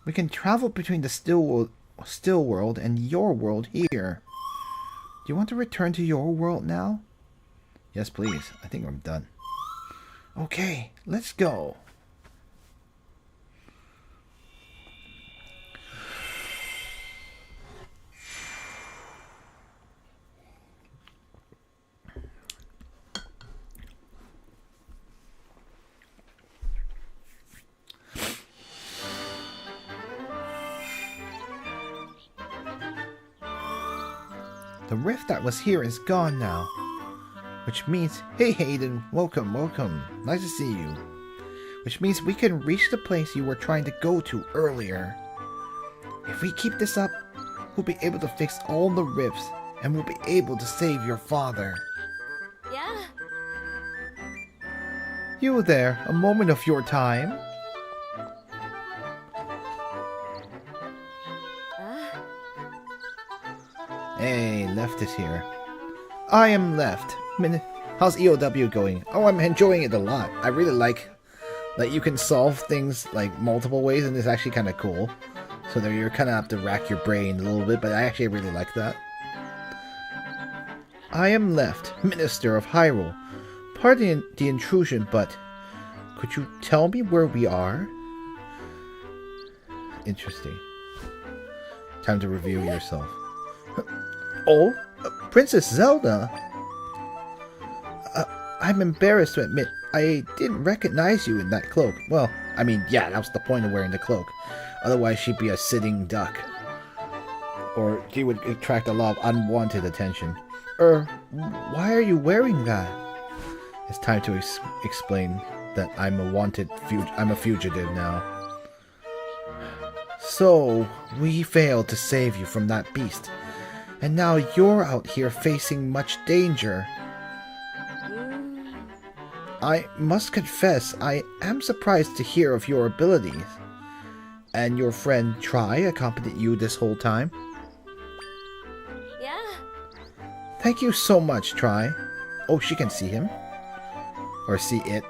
[SPEAKER 2] We can travel between the still world and your world here. Do you want to return to your world now? Yes, please. I think I'm done. Okay, let's go. The rift that was here is gone now. Which means, hey Hayden, welcome, welcome. Nice to see you. Which means we can reach the place you were trying to go to earlier. If we keep this up, we'll be able to fix all the rifts, and we'll be able to save your father.
[SPEAKER 3] Yeah.
[SPEAKER 2] You there, a moment of your time. Hey, Left is here. I am Left. How's EOW going? Oh, I'm enjoying it a lot. I really like that you can solve things like multiple ways, and it's actually kind of cool. So there you're kind of have to rack your brain a little bit, but I actually really like that. I am Left, Minister of Hyrule. Pardon the intrusion, but could you tell me where we are? Interesting. Time to review yourself. Oh, Princess Zelda! I'm embarrassed to admit, I didn't recognize you in that cloak. Well, I mean, yeah, that was the point of wearing the cloak. Otherwise, she'd be a sitting duck. Or she would attract a lot of unwanted attention. Why are you wearing that? It's time to explain that I'm a fugitive now. So, we failed to save you from that beast. And now you're out here facing much danger. I must confess, I am surprised to hear of your abilities. And your friend Tri accompanied you this whole time?
[SPEAKER 3] Yeah.
[SPEAKER 2] Thank you so much, Tri. Oh, she can see him. Or see it.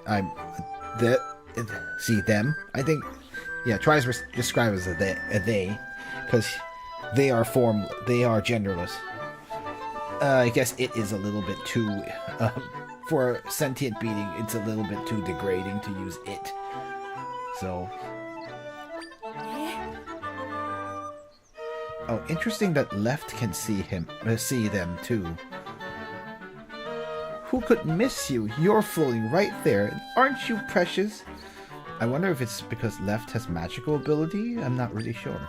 [SPEAKER 2] See them. I think, yeah, Tri's described as a they. Because they are genderless. I guess it is a little bit too, for a sentient being, it's a little bit too degrading to use it. So. Oh, interesting that Left can see them too. Who could miss you? You're floating right there. Aren't you precious? I wonder if it's because Left has magical ability? I'm not really sure.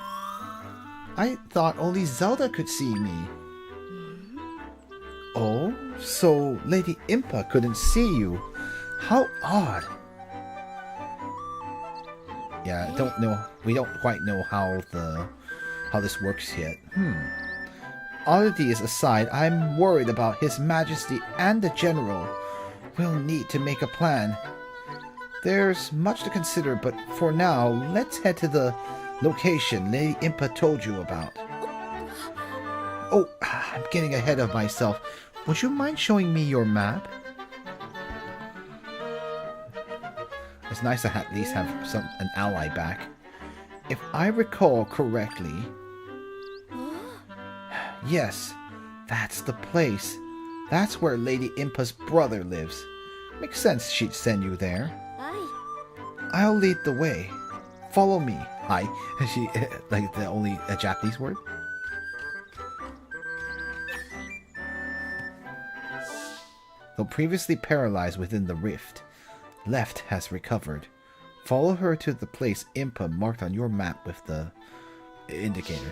[SPEAKER 2] I thought only Zelda could see me. Oh, so Lady Impa couldn't see you. How odd. Yeah, I don't know. We don't quite know how this works yet. Oddities aside, I'm worried about His Majesty and the General. We'll need to make a plan. There's much to consider, but for now, let's head to the location Lady Impa told you about. Oh, I'm getting ahead of myself. Would you mind showing me your map? It's nice to at least have an ally back. If I recall correctly... Yes, that's the place. That's where Lady Impa's brother lives. Makes sense she'd send you there.
[SPEAKER 3] Aye.
[SPEAKER 2] I'll lead the way. Follow me. Hi. She like the only a Japanese word? Though previously paralyzed within the rift, Left has recovered. Follow her to the place Impa marked on your map with the indicator.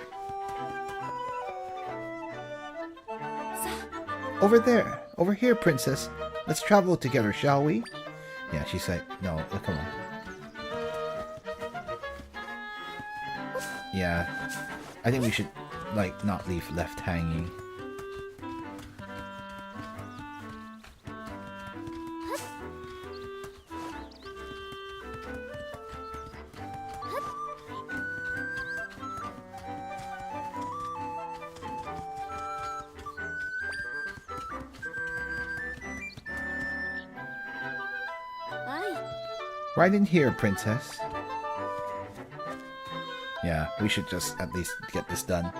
[SPEAKER 2] Over there. Over here, princess. Let's travel together, shall we? Yeah, she's like, no, come on. Yeah, I think we should, like, not leave Left hanging. Right in here, princess. Yeah, we should just at least get this done.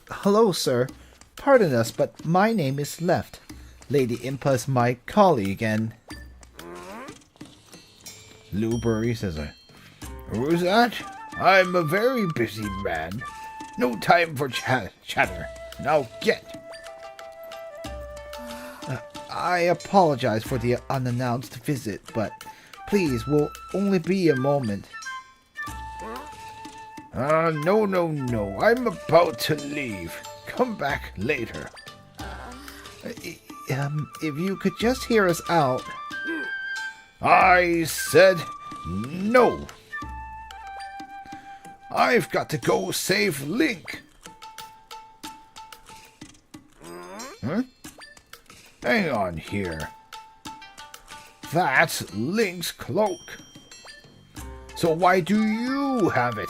[SPEAKER 2] Hello, sir. Pardon us, but my name is Left. Lady Impa's my colleague, and... Lou Burry says, who's that? I'm a very busy man. No time for chatter. Now get! I apologize for the unannounced visit, but please, will only be a moment. No. I'm about to leave. Come back later. If you could just hear us out. I said no. I've got to go save Link. Huh? Hang on here. That's Link's cloak. So why do you have it?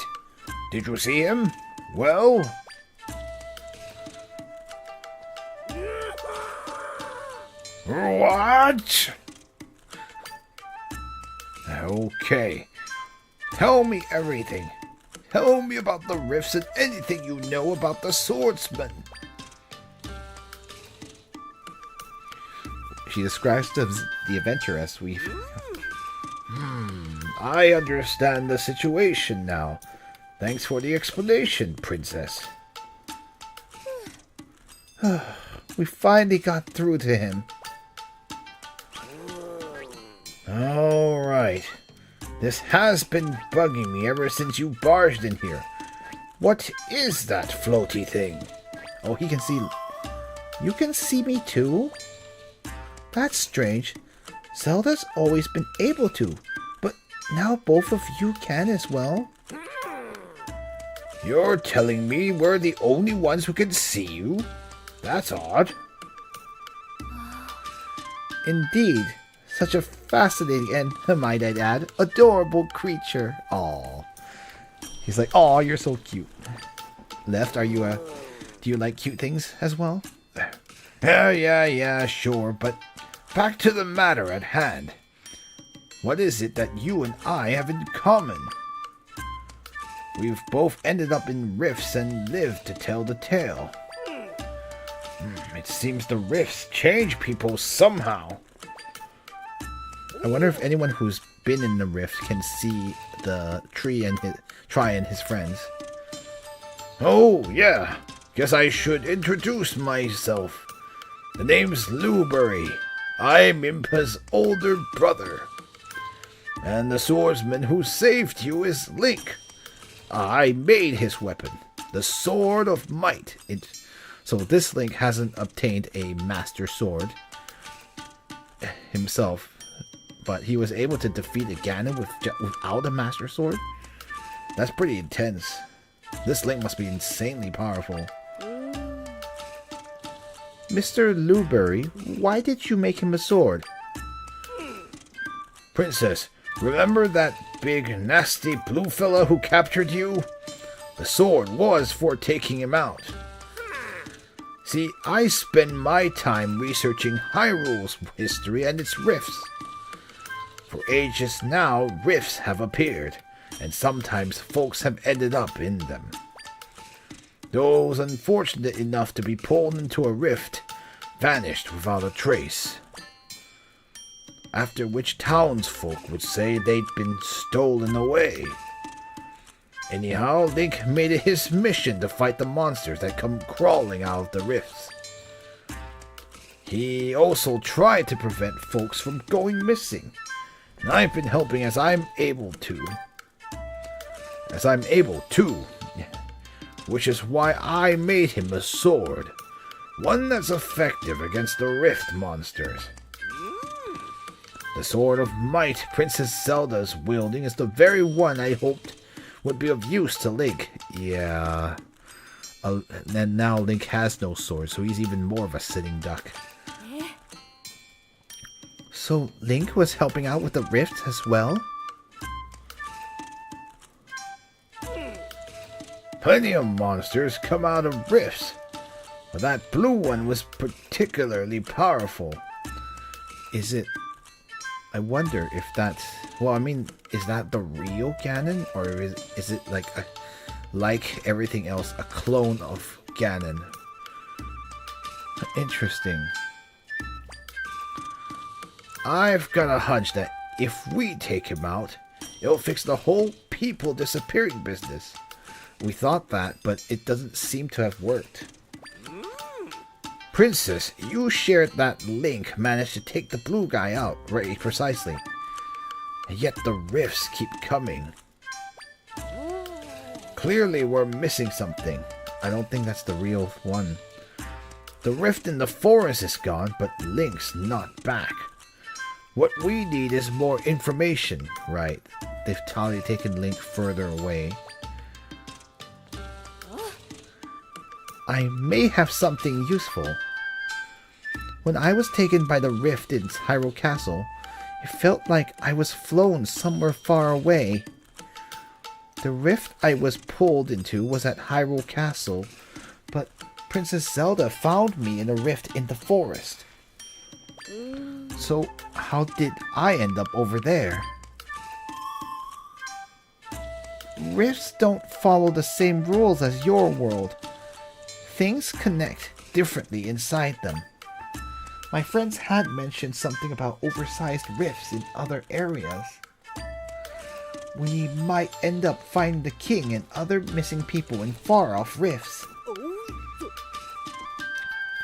[SPEAKER 2] Did you see him? Well... What? Okay. Tell me everything. Tell me about the rifts and anything you know about the swordsman. She describes the adventure as we... I understand the situation now. Thanks for the explanation, princess. We finally got through to him. Alright. This has been bugging me ever since you barged in here. What is that floaty thing? Oh, he can see... You can see me too? That's strange. Zelda's always been able to, but now both of you can as well? You're telling me we're the only ones who can see you? That's odd. Indeed. Such a fascinating and, might I add, adorable creature. Aww. He's like, aw, you're so cute. Left, are you, do you like cute things as well? Yeah, sure, but back to the matter at hand. What is it that you and I have in common? We've both ended up in rifts and lived to tell the tale. It seems the rifts change people somehow. I wonder if anyone who's been in the rift can see the tree and his friends. Oh, yeah. Guess I should introduce myself. The name's Luberry. I'm Impa's older brother. And the swordsman who saved you is Link. I made his weapon, the Sword of Might. So this Link hasn't obtained a Master Sword himself, but he was able to defeat a Ganon without a Master Sword? That's pretty intense. This Link must be insanely powerful. Mr. Luberry, why did you make him a sword? Princess, remember that big nasty blue fella who captured you? The sword was for taking him out. See, I spend my time researching Hyrule's history and its rifts. For ages now, rifts have appeared, and sometimes folks have ended up in them. Those unfortunate enough to be pulled into a rift vanished without a trace. After which townsfolk would say they'd been stolen away. Anyhow, Link made it his mission to fight the monsters that come crawling out of the rifts. He also tried to prevent folks from going missing, and I've been helping as I'm able to. Which is why I made him a sword. One that's effective against the rift monsters. The Sword of Might Princess Zelda's wielding is the very one I hoped would be of use to Link. Yeah. And now Link has no sword, so he's even more of a sitting duck. So Link was helping out with the rift as well? Plenty of monsters come out of rifts, but that blue one was particularly powerful. Is it... I wonder if that's... Well, I mean, is that the real Ganon? Or is it like everything else, a clone of Ganon? Interesting. I've got a hunch that if we take him out, it'll fix the whole people disappearing business. We thought that, but it doesn't seem to have worked. Princess, you shared that Link managed to take the blue guy out, right, precisely. And yet the rifts keep coming. Clearly we're missing something. I don't think that's the real one. The rift in the forest is gone, but Link's not back. What we need is more information, right? They've totally taken Link further away. I may have something useful. When I was taken by the rift in Hyrule Castle, it felt like I was flown somewhere far away. The rift I was pulled into was at Hyrule Castle, but Princess Zelda found me in a rift in the forest. So how did I end up over there? Rifts don't follow the same rules as your world. Things connect differently inside them. My friends had mentioned something about oversized rifts in other areas. We might end up finding the king and other missing people in far-off rifts.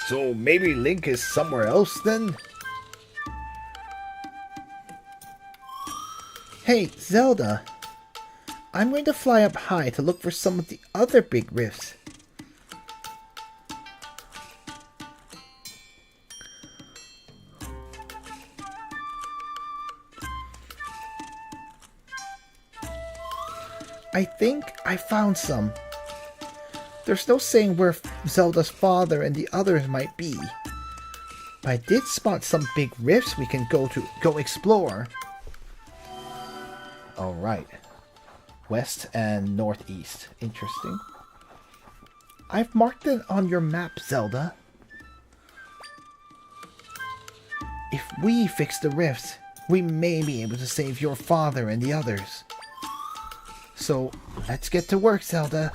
[SPEAKER 2] So maybe Link is somewhere else then? Hey, Zelda. I'm going to fly up high to look for some of the other big rifts. I think I found some. There's no saying where Zelda's father and the others might be. But I did spot some big rifts we can go explore. Alright. West and northeast. Interesting. I've marked it on your map, Zelda. If we fix the rifts, we may be able to save your father and the others. So, let's get to work, Zelda.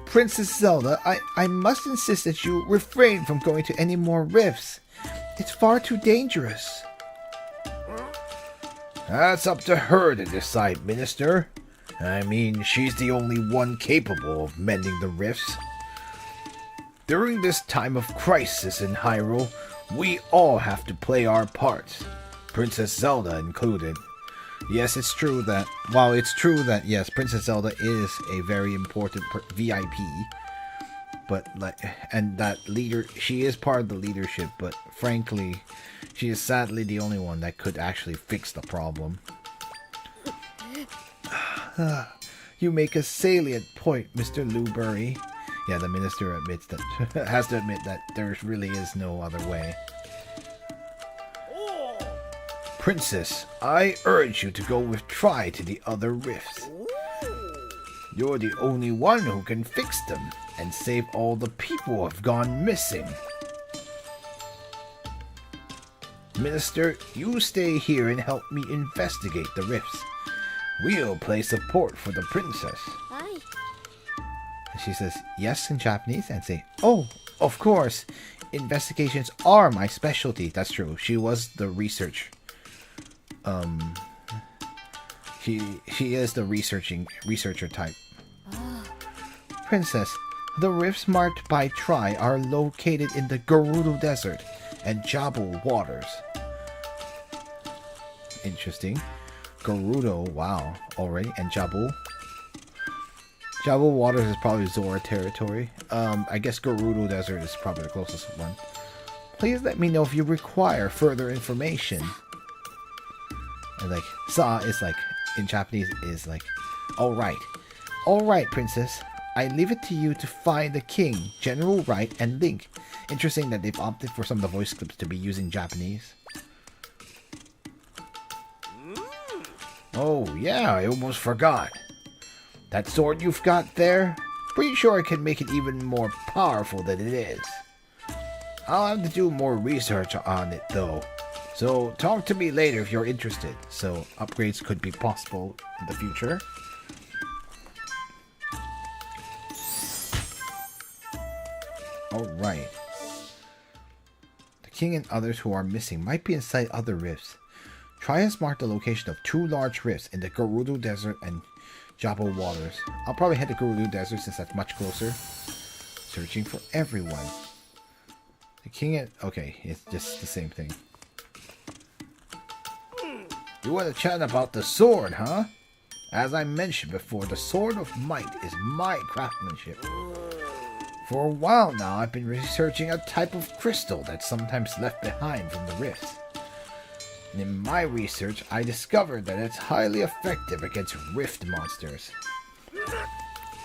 [SPEAKER 2] Princess Zelda, I must insist that you refrain from going to any more rifts. It's far too dangerous. That's up to her to decide, Minister. I mean, she's the only one capable of mending the rifts. During this time of crisis in Hyrule, we all have to play our parts, Princess Zelda included. Yes, it's true that, yes, Princess Zelda is a very important VIP, but she is part of the leadership, but frankly, she is sadly the only one that could actually fix the problem. You make a salient point, Mr. Lubury. Yeah, the minister has to admit that there really is no other way. Princess, I urge you to go with Tri to the other rifts. You're the only one who can fix them and save all the people who have gone missing. Minister, you stay here and help me investigate the rifts. We'll play support for the princess.
[SPEAKER 3] Hi.
[SPEAKER 2] She says yes in Japanese and say, oh, of course. Investigations are my specialty. That's true. She was the researcher type. Princess, the rifts marked by Tri are located in the Gerudo Desert and Jabal waters. Interesting. Gerudo, wow, already, and Jabal. Jabal waters is probably Zora territory. I guess Gerudo Desert is probably the closest one. Please let me know if you require further information. And like, Sa is like, in Japanese is like, alright. Alright, princess. I leave it to you to find the king, General Wright, and Link. Interesting that they've opted for some of the voice clips to be using Japanese. Oh, yeah, I almost forgot. That sword you've got there? Pretty sure I can make it even more powerful than it is. I'll have to do more research on it, though. So, talk to me later if you're interested. So, upgrades could be possible in the future. Alright. The king and others who are missing might be inside other rifts. Tri has marked the location of 2 large rifts in the Gerudo Desert and Jabal waters. I'll probably head to Gerudo Desert since that's much closer. Searching for everyone. The king and... okay, it's just the same thing. You want to chat about the sword, huh? As I mentioned before, the Sword of Might is my craftsmanship. For a while now, I've been researching a type of crystal that's sometimes left behind from the rifts. And in my research, I discovered that it's highly effective against rift monsters.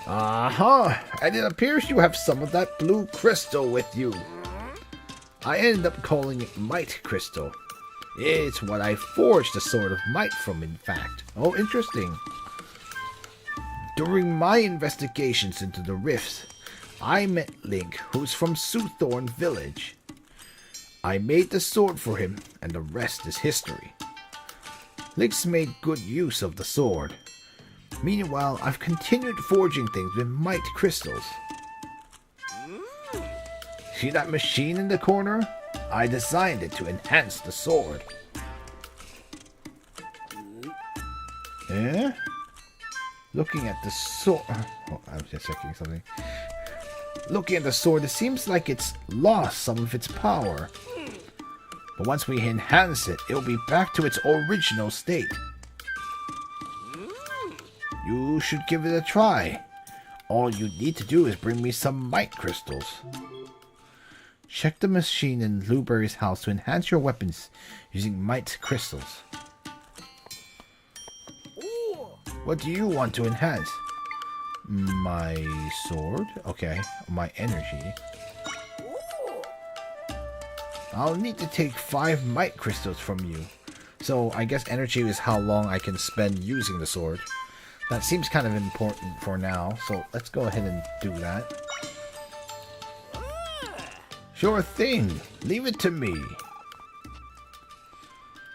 [SPEAKER 2] And it appears you have some of that blue crystal with you. I ended up calling it Might Crystal. It's what I forged the Sword of Might from, in fact. Oh, interesting. During my investigations into the rifts, I met Link, who's from Soothorn Village. I made the sword for him, and the rest is history. Link's made good use of the sword. Meanwhile, I've continued forging things with might crystals. See that machine in the corner? I designed it to enhance the sword. Eh? Looking at the sword... oh, I was just checking something. Looking at the sword, it seems like it's lost some of its power. But once we enhance it, it'll be back to its original state. You should give it a try. All you need to do is bring me some might crystals. Check the machine in Lubury's house to enhance your weapons using might crystals. What do you want to enhance? My sword? Okay, my energy. I'll need to take 5 might crystals from you. So I guess energy is how long I can spend using the sword. That seems kind of important for now, so let's go ahead and do that. Sure thing. Leave it to me.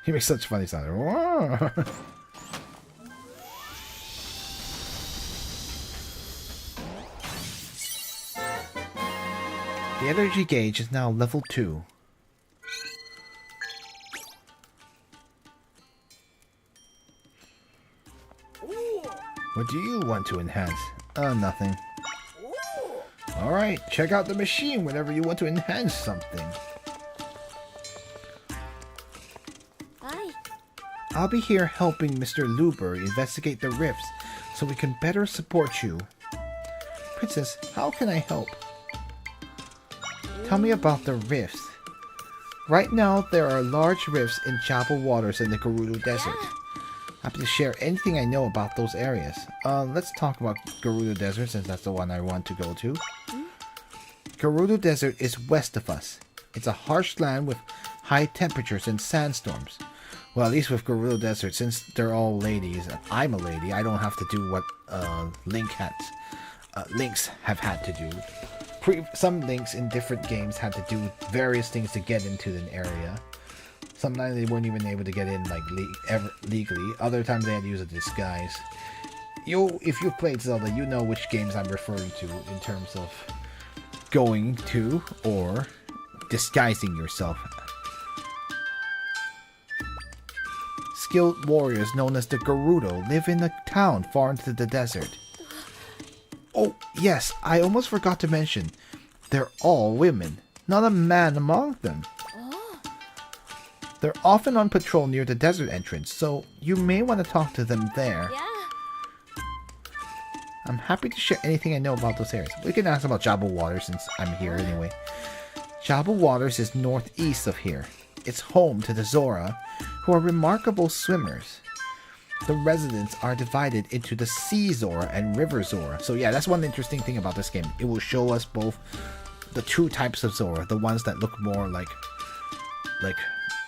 [SPEAKER 2] He makes such funny sounds. The energy gauge is now level 2. What do you want to enhance? Nothing. Alright, check out the machine whenever you want to enhance something.
[SPEAKER 3] Hi.
[SPEAKER 2] I'll be here helping Mr. Luber investigate the rifts so we can better support you. Princess, how can I help? Tell me about the rifts. Right now, there are large rifts in Jabal waters in the Gerudo Desert.
[SPEAKER 3] Yeah.
[SPEAKER 2] Happy to share anything I know about those areas. Let's talk about Gerudo Desert since that's the one I want to go to. Gerudo Desert is west of us. It's a harsh land with high temperatures and sandstorms. Well, at least with Gerudo Desert, since they're all ladies, and I'm a lady, I don't have to do what Links have had to do. Some Links in different games had to do various things to get into an area. Sometimes they weren't even able to get in like legally. Other times they had to use a disguise. If you've played Zelda, you know which games I'm referring to in terms of going to or disguising yourself. Skilled warriors known as the Gerudo live in a town far into the desert. Oh, yes, I almost forgot to mention. They're all women, not a man among them.
[SPEAKER 3] Oh.
[SPEAKER 2] They're often on patrol near the desert entrance, so you may want to talk to them there.
[SPEAKER 3] Yeah.
[SPEAKER 2] I'm happy to share anything I know about those areas. We can ask about Jabal Waters since I'm here anyway. Jabal Waters is northeast of here. It's home to the Zora, who are remarkable swimmers. The residents are divided into the Sea Zora and River Zora. So yeah, that's one interesting thing about this game. It will show us both the two types of Zora. The ones that look more like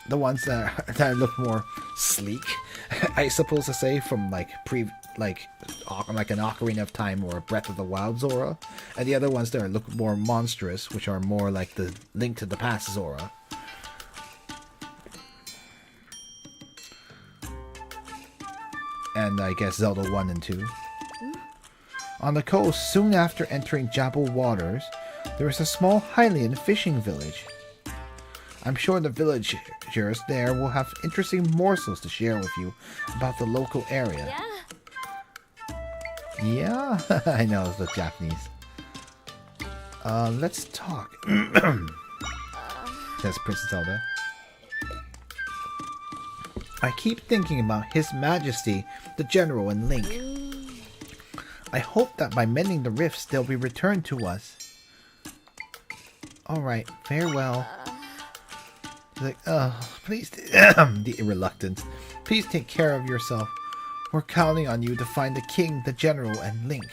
[SPEAKER 2] the ones that look more sleek, I suppose to say, from like an Ocarina of Time or a Breath of the Wild Zora, and the other ones that look more monstrous, which are more like the Link to the Past Zora. And I guess Zelda 1 and 2. On the coast, soon after entering Jabal Waters, there is a small Hylian fishing village. I'm sure the villagers there will have interesting morsels to share with you about the local area.
[SPEAKER 3] Yeah.
[SPEAKER 2] Yeah? I know, it's the Japanese. Let's talk. Says Princess Zelda. I keep thinking about His Majesty, the General, and Link. I hope that by mending the rifts, they'll be returned to us. Alright, farewell. Like, please, the reluctance. Please take care of yourself. We're counting on you to find the King, the General, and Link.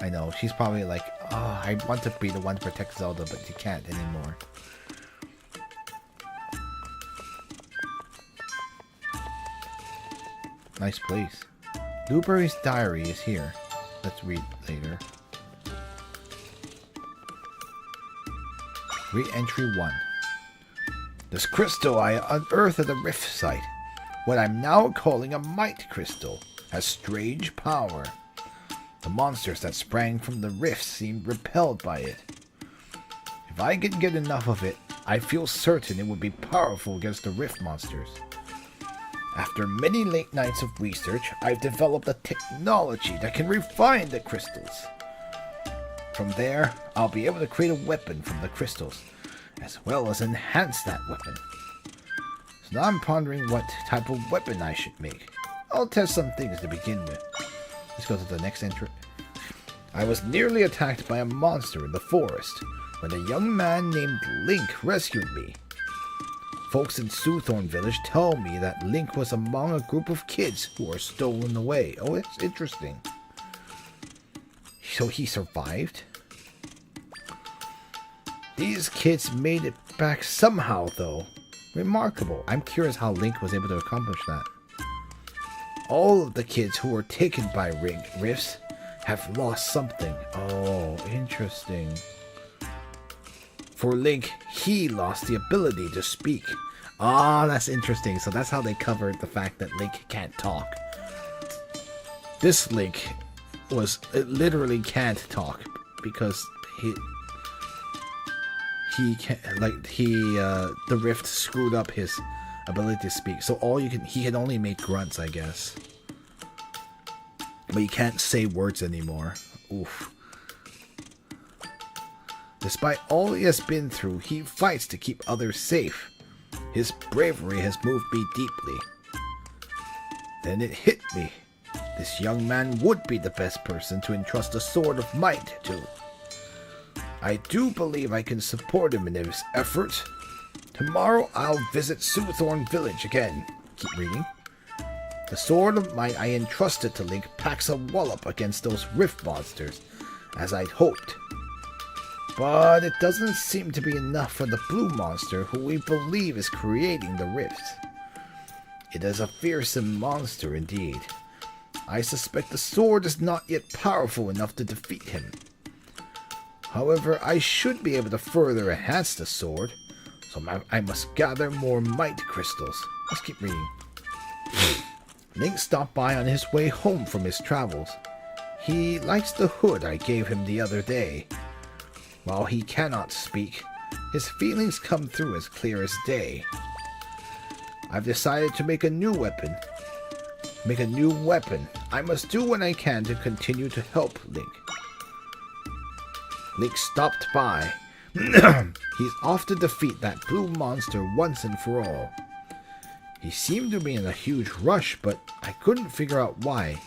[SPEAKER 2] I know, she's probably like, I want to be the one to protect Zelda, but you can't anymore. Nice place. Blueberry's diary is here. Let's read later. Re-entry 1. This crystal I unearthed at the rift site, what I'm now calling a might crystal, has strange power. The monsters that sprang from the rift seemed repelled by it. If I can get enough of it, I feel certain it would be powerful against the rift monsters. After many late nights of research, I've developed a technology that can refine the crystals. From there, I'll be able to create a weapon from the crystals, as well as enhance that weapon. So now I'm pondering what type of weapon I should make. I'll test some things to begin with. Let's go to the next entry. I was nearly attacked by a monster in the forest when a young man named Link rescued me. Folks in Soothorn Village tell me that Link was among a group of kids who were stolen away. Oh, it's interesting. So he survived? These kids made it back somehow, though. Remarkable. I'm curious how Link was able to accomplish that. All of the kids who were taken by rifts have lost something. Oh, interesting. For Link, he lost the ability to speak. Ah, that's interesting. So that's how they covered the fact that Link can't talk. This Link literally can't talk because the rift screwed up his ability to speak. So he can only make grunts, I guess. but he can't say words anymore. Oof. Despite all he has been through, he fights to keep others safe. His bravery has moved me deeply. Then it hit me. This young man would be the best person to entrust a sword of might to. I do believe I can support him in his efforts. Tomorrow I'll visit Soothorn Village again. Keep reading. The sword of might I entrusted to Link packs a wallop against those rift monsters, as I'd hoped. But it doesn't seem to be enough for the blue monster who we believe is creating the rifts. It is a fearsome monster indeed. I suspect the sword is not yet powerful enough to defeat him. However, I should be able to further enhance the sword, so I must gather more might crystals. Let's keep reading. Link stopped by on his way home from his travels. He likes the hood I gave him the other day. While he cannot speak, his feelings come through as clear as day. I've decided to make a new weapon. I must do what I can to continue to help Link. Link stopped by. He's off to defeat that blue monster once and for all. He seemed to be in a huge rush, but I couldn't figure out why.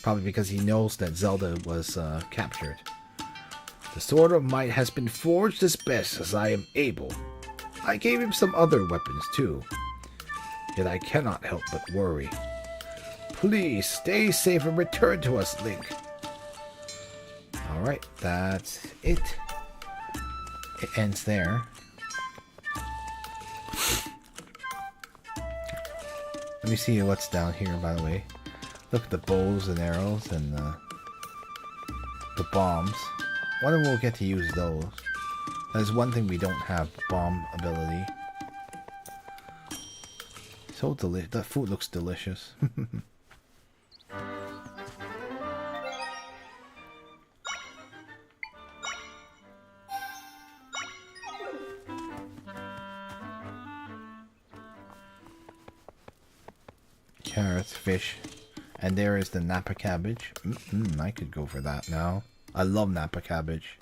[SPEAKER 2] Probably because he knows that Zelda was captured. The Sword of Might has been forged as best as I am able. I gave him some other weapons too. Yet I cannot help but worry. Please stay safe and return to us, Link. Alright, that's it. It ends there. Let me see what's down here, by the way. Look at the bows and arrows and the bombs. Wonder we'll get to use those. There's one thing we don't have, bomb ability. So delicious. That food looks delicious. Carrots, fish, and there is the Napa cabbage. I could go for that now. I love Napa cabbage.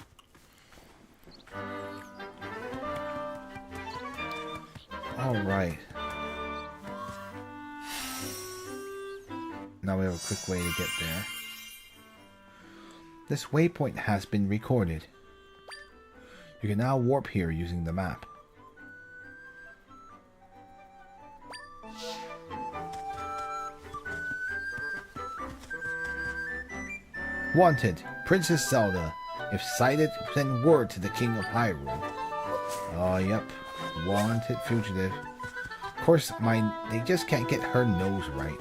[SPEAKER 2] Alright. Now we have a quick way to get there. This waypoint has been recorded. You can now warp here using the map. Wanted, Princess Zelda. If sighted, send word to the King of Hyrule. Oh, yep. Wanted fugitive. Of course, they just can't get her nose right.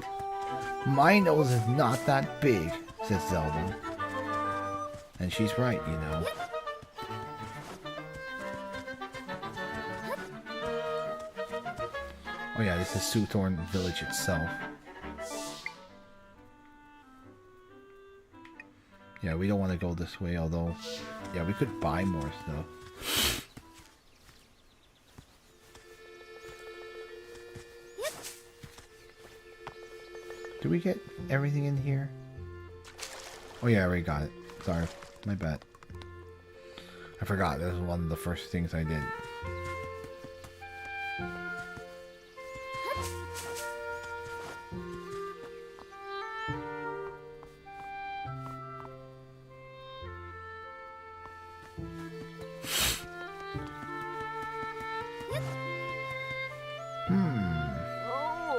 [SPEAKER 2] My nose is not that big, says Zelda. And she's right, you know. Oh yeah, this is Soothorn Village itself. Yeah, we don't want to go this way, although... Yeah, we could buy more stuff. Do we get everything in here? Oh yeah, I already got it. Sorry, my bad. I forgot, that was one of the first things I did.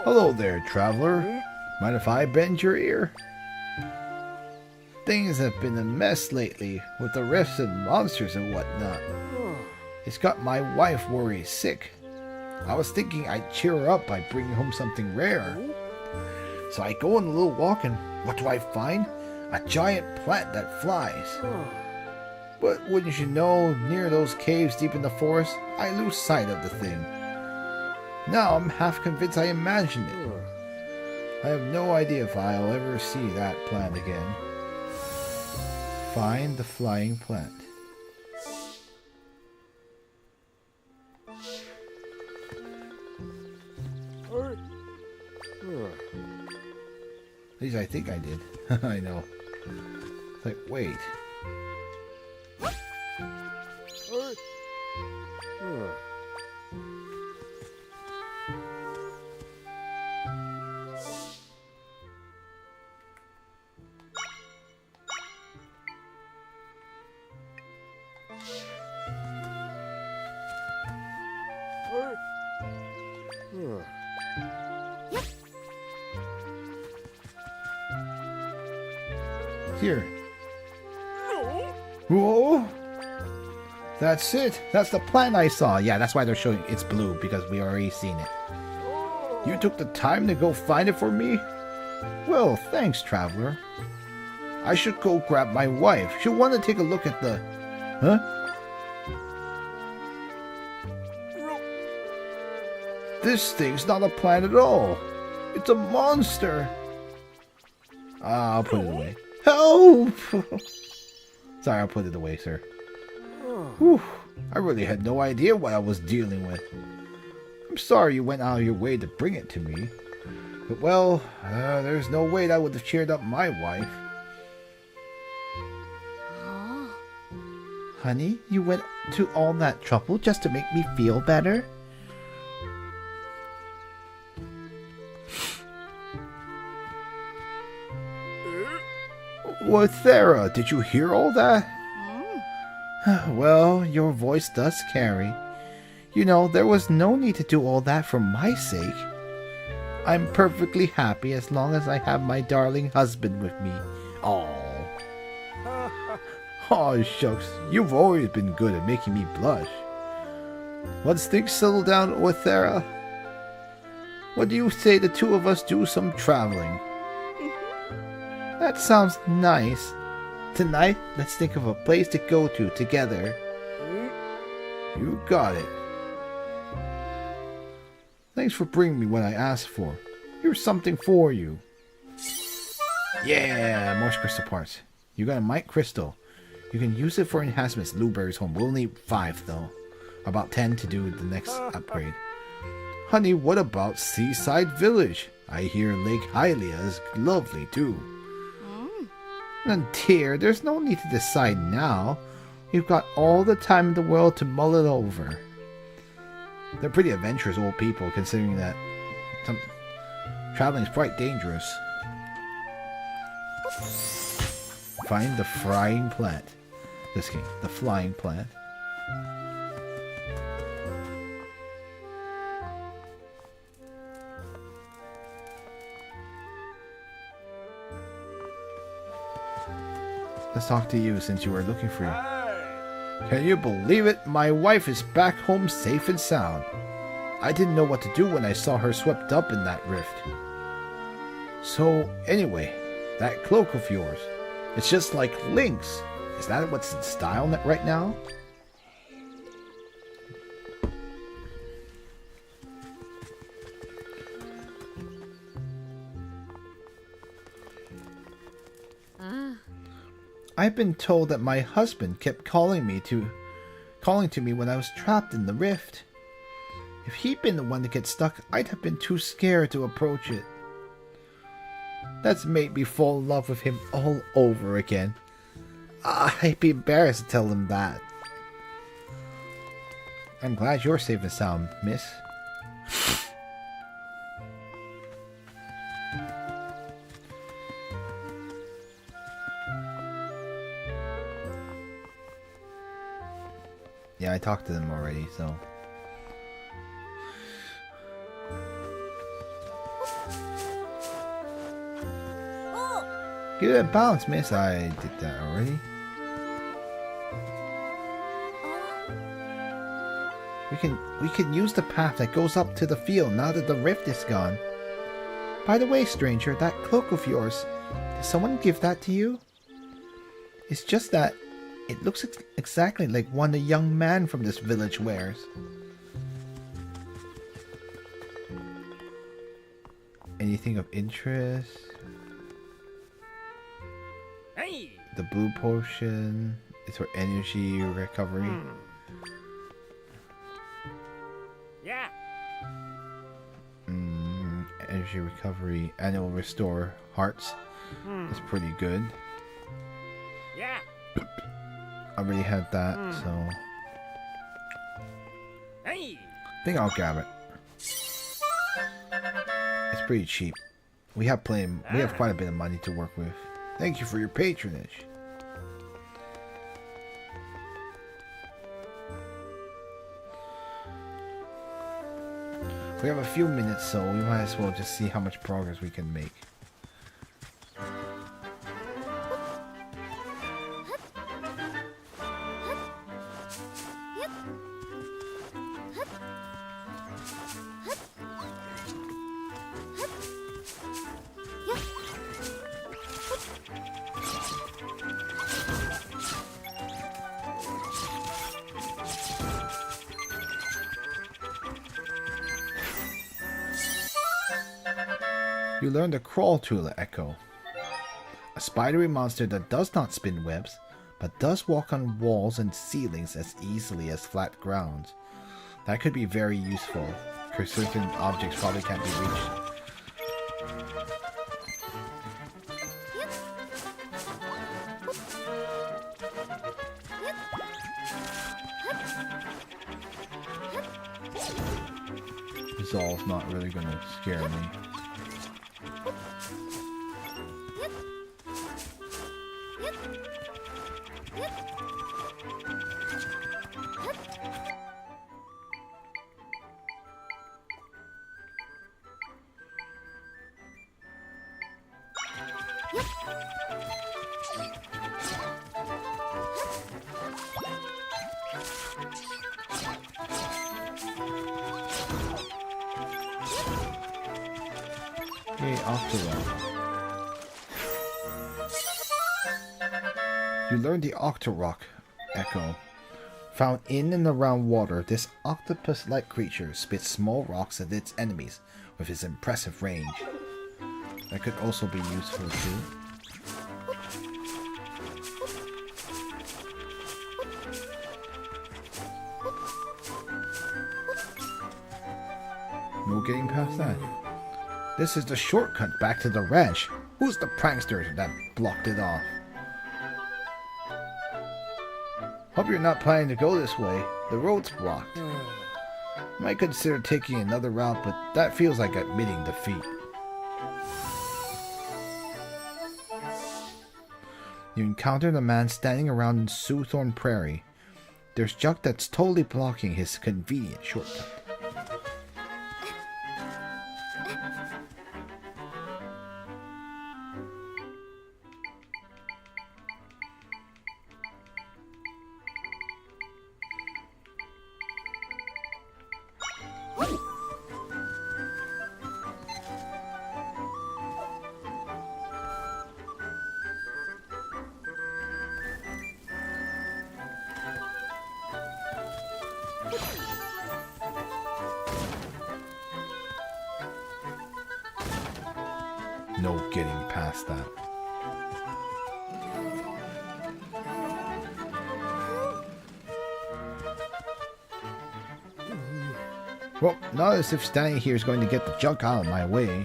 [SPEAKER 2] Hello there, traveler. Mind if I bend your ear? Things have been a mess lately, with the rifts and monsters and whatnot. It's got my wife worried sick. I was thinking I'd cheer her up by bringing home something rare. So I go on a little walk and what do I find? A giant plant that flies. But wouldn't you know, near those caves deep in the forest, I lose sight of the thing. Now I'm half convinced I imagined it. I have no idea if I'll ever see that plant again. Find the flying plant. At least I think I did. I know. It's like, wait. Here. Whoa! That's it. That's the plant I saw. Yeah, that's why they're showing it's blue, because we already seen it. You took the time to go find it for me? Well, thanks, traveler. I should go grab my wife. She'll want to take a look at the... Huh? This thing's not a plant at all. It's a monster. I'll put it away. Help! Sorry, I'll put it away, sir. Whew, I really had no idea what I was dealing with. I'm sorry you went out of your way to bring it to me. But, well, there's no way that would have cheered up my wife.
[SPEAKER 3] Oh.
[SPEAKER 2] Honey, you went to all that trouble just to make me feel better? Thera, did you hear all that? Well, your voice does carry. You know, there was no need to do all that for my sake. I'm perfectly happy as long as I have my darling husband with me. Oh. Oh, shucks. You've always been good at making me blush. Once things settle down, Thera, what do you say the two of us do some traveling? That sounds nice. Tonight, let's think of a place to go to together. You got it. Thanks for bringing me what I asked for. Here's something for you. Yeah, more crystal parts. You got a mic crystal. You can use it for enhancements. Blueberry's home. We'll need 5 though. About 10 to do the next upgrade. Honey, what about Seaside Village? I hear Lake Hylia is lovely too. And dear, there's no need to decide now. We've got all the time in the world to mull it over. They're pretty adventurous old people, considering that traveling is quite dangerous. Find the frying plant. Just kidding. The flying plant. Let's talk to you since you were looking for you. Can you believe it? My wife is back home safe and sound. I didn't know what to do when I saw her swept up in that rift. So, anyway, that cloak of yours, it's just like Link's. Is that what's in style right now? I've been told that my husband kept calling to me when I was trapped in the rift. If he'd been the one to get stuck, I'd have been too scared to approach it. That's made me fall in love with him all over again. I'd be embarrassed to tell him that. I'm glad you're safe and sound, miss. Yeah, I talked to them already, so... Good bounce, miss. I did that already. We can use the path that goes up to the field now that the rift is gone. By the way, stranger, that cloak of yours, did someone give that to you? It's just that it looks exactly like one the young man from this village wears. Anything of interest?
[SPEAKER 4] Hey.
[SPEAKER 2] The blue potion is for energy recovery.
[SPEAKER 4] Yeah.
[SPEAKER 2] Energy energy recovery, and it will restore hearts. That's pretty good.
[SPEAKER 4] Yeah.
[SPEAKER 2] I already had that, so
[SPEAKER 4] Hey.
[SPEAKER 2] I think I'll grab it. It's pretty cheap. We have quite a bit of money to work with. Thank you for your patronage. We have a few minutes, so we might as well just see how much progress we can make. You learn the crawl tool, Echo. A spidery monster that does not spin webs, but does walk on walls and ceilings as easily as flat ground. That could be very useful, because certain objects probably can't be reached. This all's not really gonna scare me. Yay, Octorok. You learn the Octorok, Echo. Found in and around water, this octopus-like creature spits small rocks at its enemies with its impressive range. That could also be useful too. No getting past that. This is the shortcut back to the ranch. Who's the prankster that blocked it off? Hope you're not planning to go this way. The road's blocked. Might consider taking another route, but that feels like admitting defeat. You encountered a man standing around in Soothorn Prairie. There's junk that's totally blocking his convenient shortcut. No getting past that. Well, not as if standing here is going to get the junk out of my way.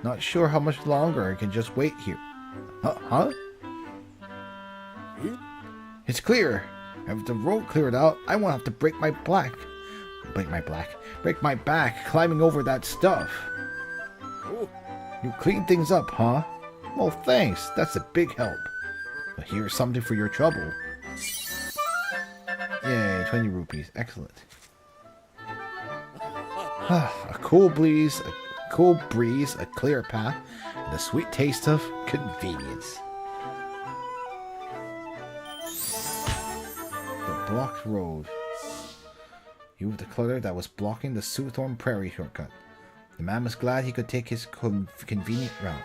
[SPEAKER 2] Not sure how much longer I can just wait here. Huh? It's clear. Have the road cleared out, I won't have to break my back climbing over that stuff. You clean things up, huh? Well, thanks. That's a big help. But here's something for your trouble. Yay, 20 rupees. Excellent. A cool breeze, a clear path, and a sweet taste of convenience. The blocked road. You were the clutter that was blocking the Soothorn Prairie shortcut. The man was glad he could take his convenient route.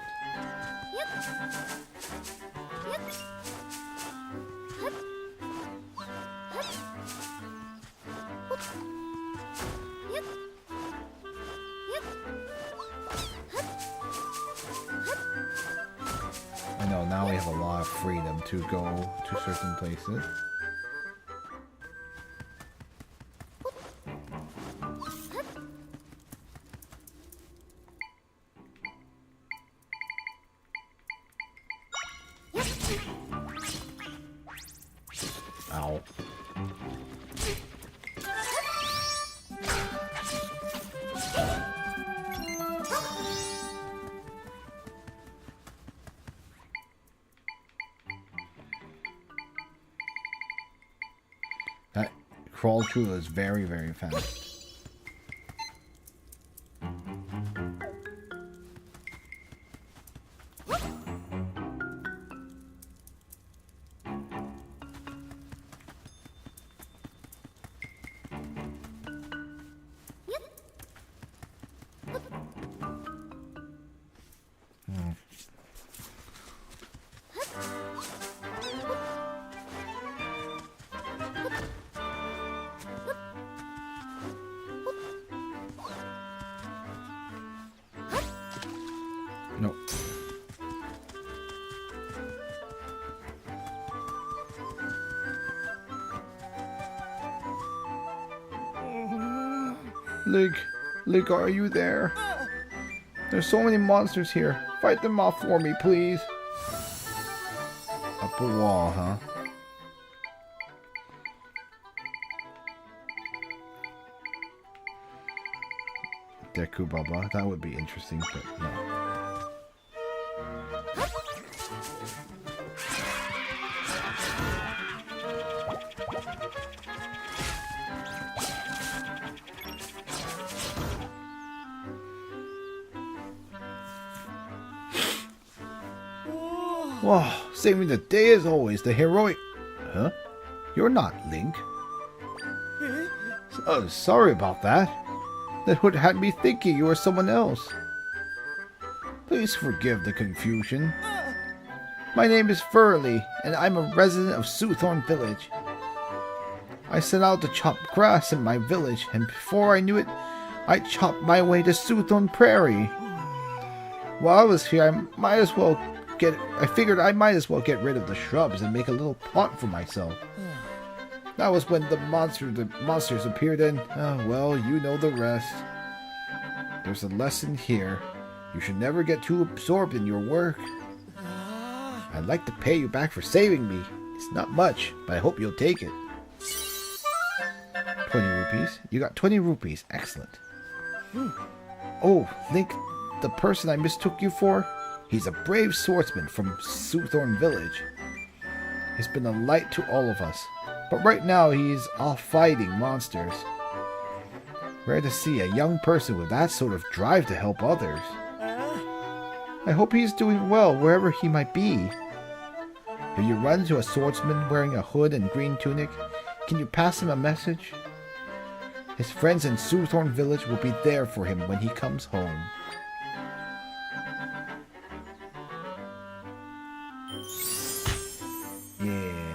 [SPEAKER 2] I know, now we have a lot of freedom to go to certain places. crawl through is very, very fast. Nope. Link, are you there? There's so many monsters here. Fight them off for me, please. Up a wall, huh? Deku Baba. That would be interesting, but no. Wow, saving the day as always, the heroic... Huh? You're not Link. Oh, sorry about that. That would have me thinking you were someone else. Please forgive the confusion. My name is Furley, and I'm a resident of Soothorn Village. I set out to chop grass in my village, and before I knew it, I chopped my way to Soothorn Prairie. While I was here, I figured I might as well get rid of the shrubs and make a little plot for myself. That was when the monsters appeared and, well, you know the rest. There's a lesson here. You should never get too absorbed in your work. I'd like to pay you back for saving me. It's not much, but I hope you'll take it. 20 rupees? You got 20 rupees. Excellent. Oh, Link, the person I mistook you for? He's a brave swordsman from Soothorn Village. He's been a light to all of us. But right now he's off fighting monsters. Rare to see a young person with that sort of drive to help others. I hope he's doing well wherever he might be. If you run into a swordsman wearing a hood and green tunic, can you pass him a message? His friends in Soothorn Village will be there for him when he comes home. Yeah.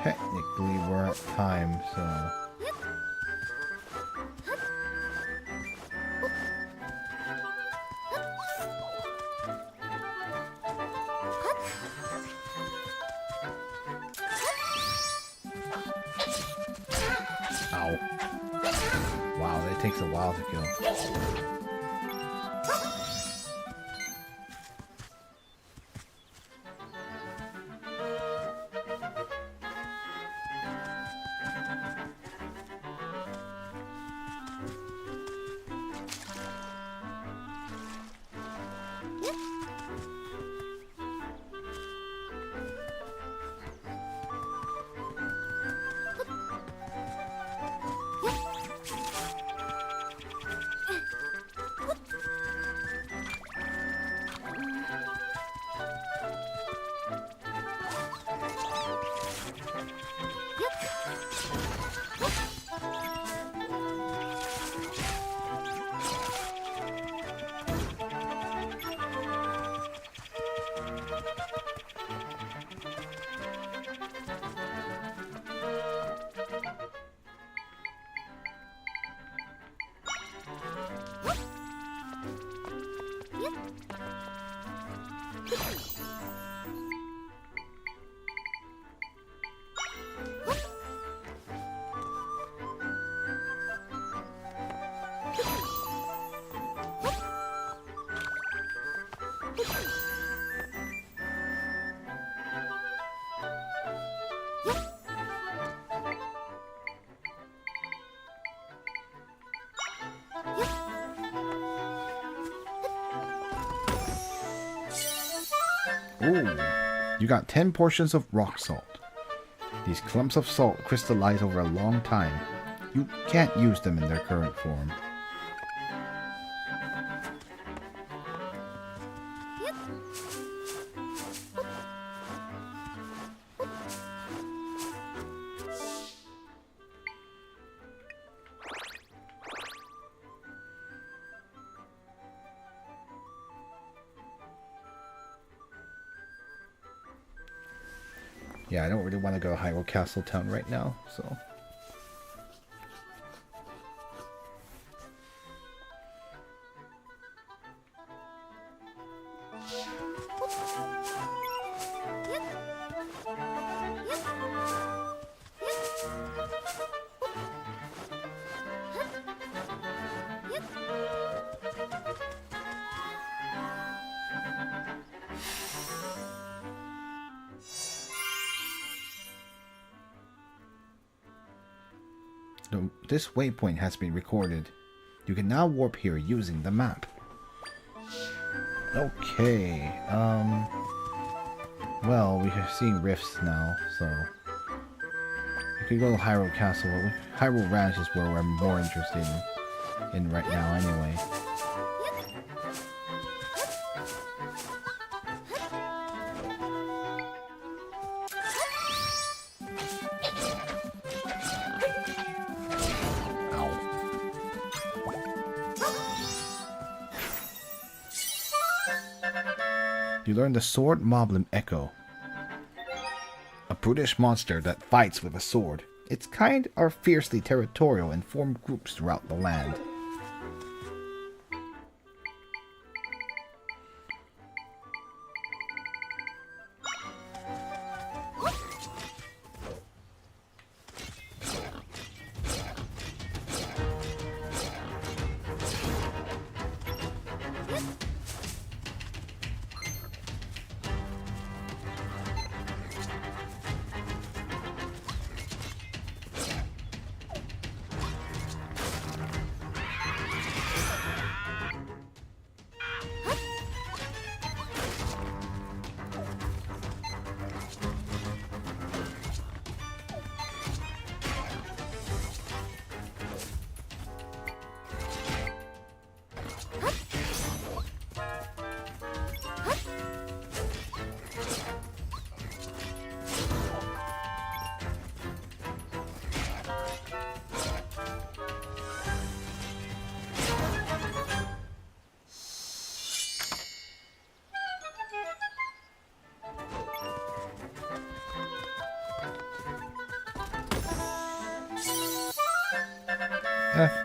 [SPEAKER 2] Technically, we're at time, so... Ow. Wow, that takes a while to kill. Ooh, you got 10 portions of rock salt. These clumps of salt crystallize over a long time. You can't use them in their current form. Yeah, I don't really want to go to Hyrule Castle Town right now, so... This waypoint has been recorded. You can now warp here using the map. Okay, well, we are seeing rifts now, so... We could go to Hyrule Castle. Hyrule Ranch is where we're more interested in right now, anyway. You learn the Sword Moblin Echo. A brutish monster that fights with a sword. Its kind are fiercely territorial and form groups throughout the land.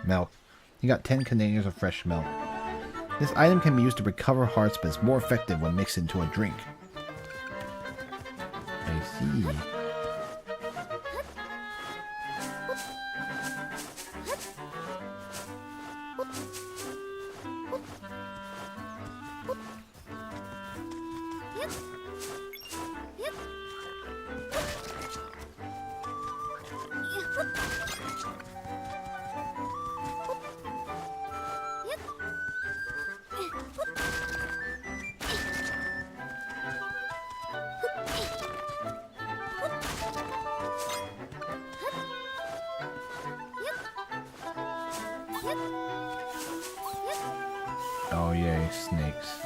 [SPEAKER 2] Milk. You got 10 containers of fresh milk. This item can be used to recover hearts, but it's more effective when mixed into a drink. I see. Oh yay, snakes.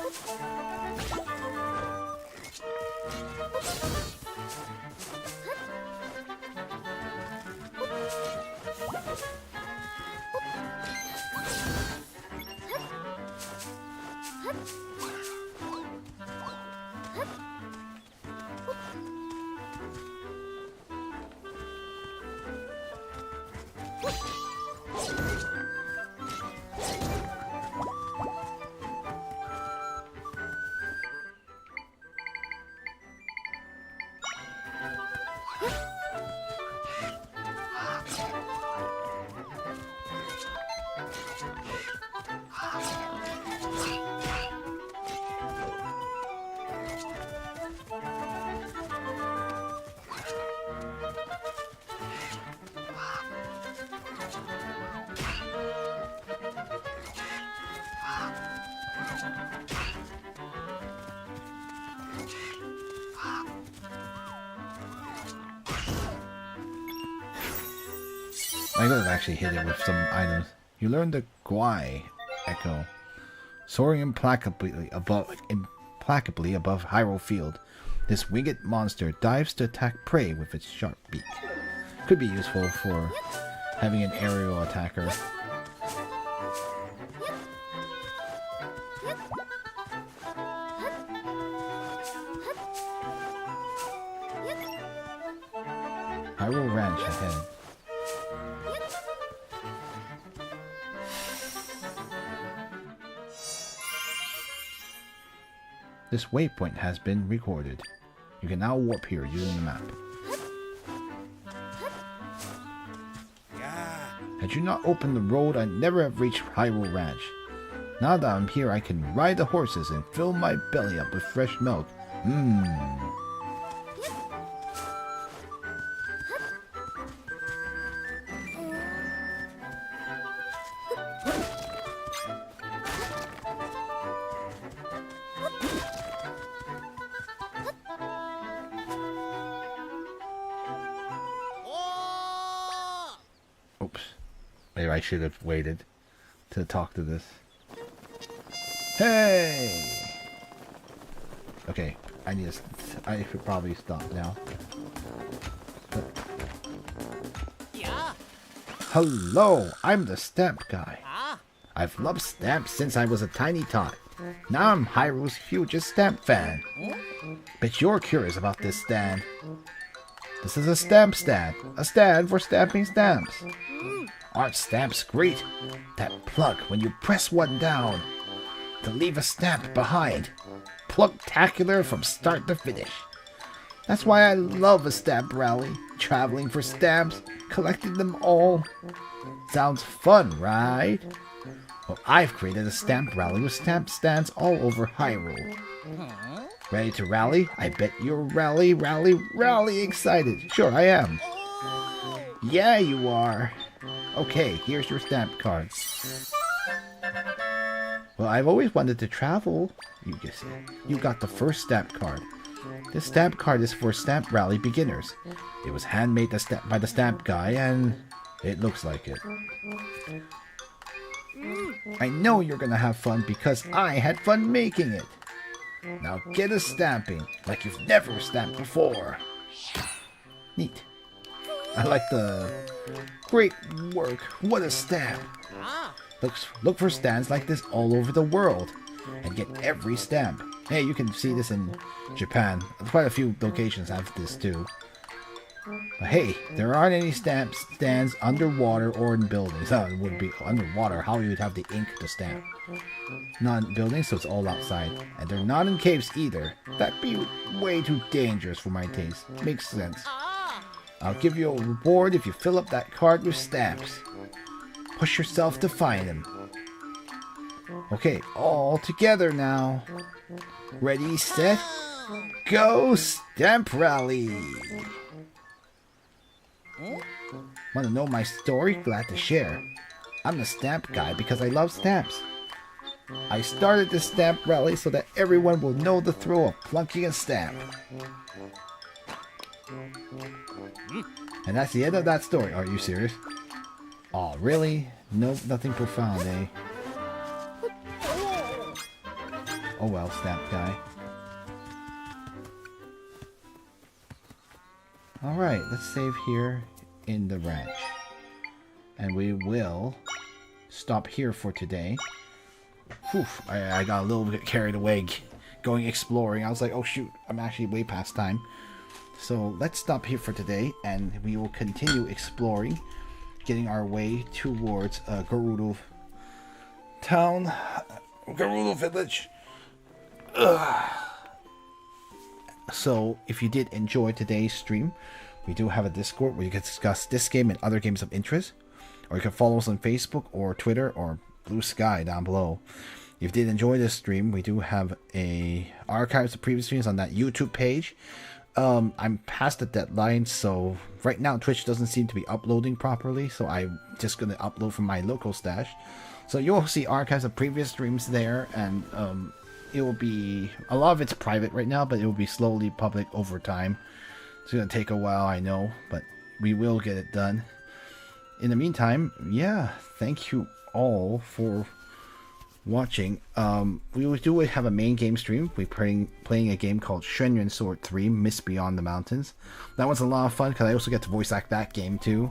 [SPEAKER 1] I could have actually hit it with some items. You learn the Guai Echo. Soaring implacably above Hyrule Field, this winged monster dives to attack prey with its sharp beak. Could be useful for having an aerial attacker. Hyrule Ranch ahead. This waypoint has been recorded. You can now warp here using the map. Had you not opened the road, I'd never have reached Hyrule Ranch. Now that I'm here, I can ride the horses and fill my belly up with fresh milk. Mmm. Oops. Maybe I should have waited to talk to this. Hey! Okay, I should probably stop now.
[SPEAKER 4] Yeah.
[SPEAKER 1] Hello, I'm the stamp guy.
[SPEAKER 4] Ah.
[SPEAKER 1] I've loved stamps since I was a tiny tot. Now I'm Hyrule's hugest stamp fan. Bet you're curious about this stand. This is a stamp stand. A stand for stamping stamps. Aren't stamps great? That plug when you press one down to leave a stamp behind. Plugtacular from start to finish. That's why I love a stamp rally. Traveling for stamps, collecting them all. Sounds fun, right? Well, I've created a stamp rally with stamp stands all over Hyrule. Ready to rally? I bet you're rally excited. Sure, I am. Yeah, you are. Okay, here's your stamp card. Well, I've always wanted to travel. You got the first stamp card. This stamp card is for Stamp Rally beginners. It was handmade by the stamp guy, and it looks like it. I know you're gonna have fun because I had fun making it. Now get a stamping like you've never stamped before. Neat. I like the great work. What a stamp. Look for stands like this all over the world and get every stamp. Hey, you can see this in Japan. Quite a few locations have this too. But hey, there aren't any stamp stands underwater or in buildings. It would be underwater. How you would have the ink to stamp? Not in buildings, so it's all outside. And they're not in caves either. That'd be way too dangerous for my taste. Makes sense. I'll give you a reward if you fill up that card with stamps. Push yourself to find them. Okay, all together now. Ready, set, go, Stamp Rally! Want to know my story? Glad to share. I'm the stamp guy because I love stamps. I started this stamp rally so that everyone will know the thrill of plunking a stamp. And that's the end of that story. Are you serious? Oh, really? No, nothing profound, eh? Oh well, stamp guy. Alright, let's save here in the ranch. And we will stop here for today. Whew, I got a little bit carried away going exploring. I was like, oh shoot, I'm actually way past time. So let's stop here for today and we will continue exploring, getting our way towards Gerudo Town, Gerudo Village. Ugh. So if you did enjoy today's stream, we do have a Discord where you can discuss this game and other games of interest, or you can follow us on Facebook or Twitter or Blue Sky down below. If you did enjoy this stream, we do have a archives of previous streams on that YouTube page. I'm past the deadline, so right now Twitch doesn't seem to be uploading properly, so I'm just gonna upload from my local stash. So you'll see archives of previous streams there, and it will be, a lot of it's private right now, but it will be slowly public over time. It's gonna take a while, I know, but we will get it done. in the meantime, yeah, thank you all for watching. We do have a main game stream. We're playing a game called Shunyuan Sword 3 Mist Beyond the Mountains. That was a lot of fun because I also get to voice act that game too.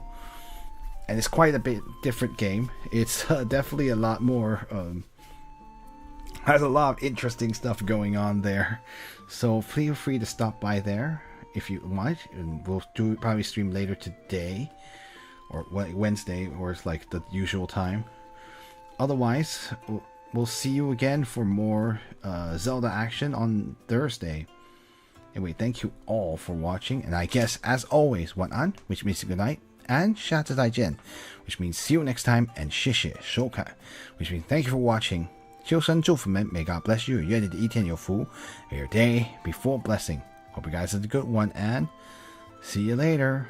[SPEAKER 1] And it's quite a bit different game. It's definitely a lot more... has a lot of interesting stuff going on there. So feel free to stop by there if you want. And we'll probably stream later today. Or Wednesday, or it's like the usual time. Otherwise, we'll see you again for more Zelda action on Thursday. Anyway, thank you all for watching. And I guess, as always, 晚安, which means good night. And 下次再见, which means see you next time. And 谢谢收看, which means thank you for watching. 修身祝福们, may God bless you. 愿你的一天有福. May your day be full of blessing. Hope you guys have a good one. And see you later.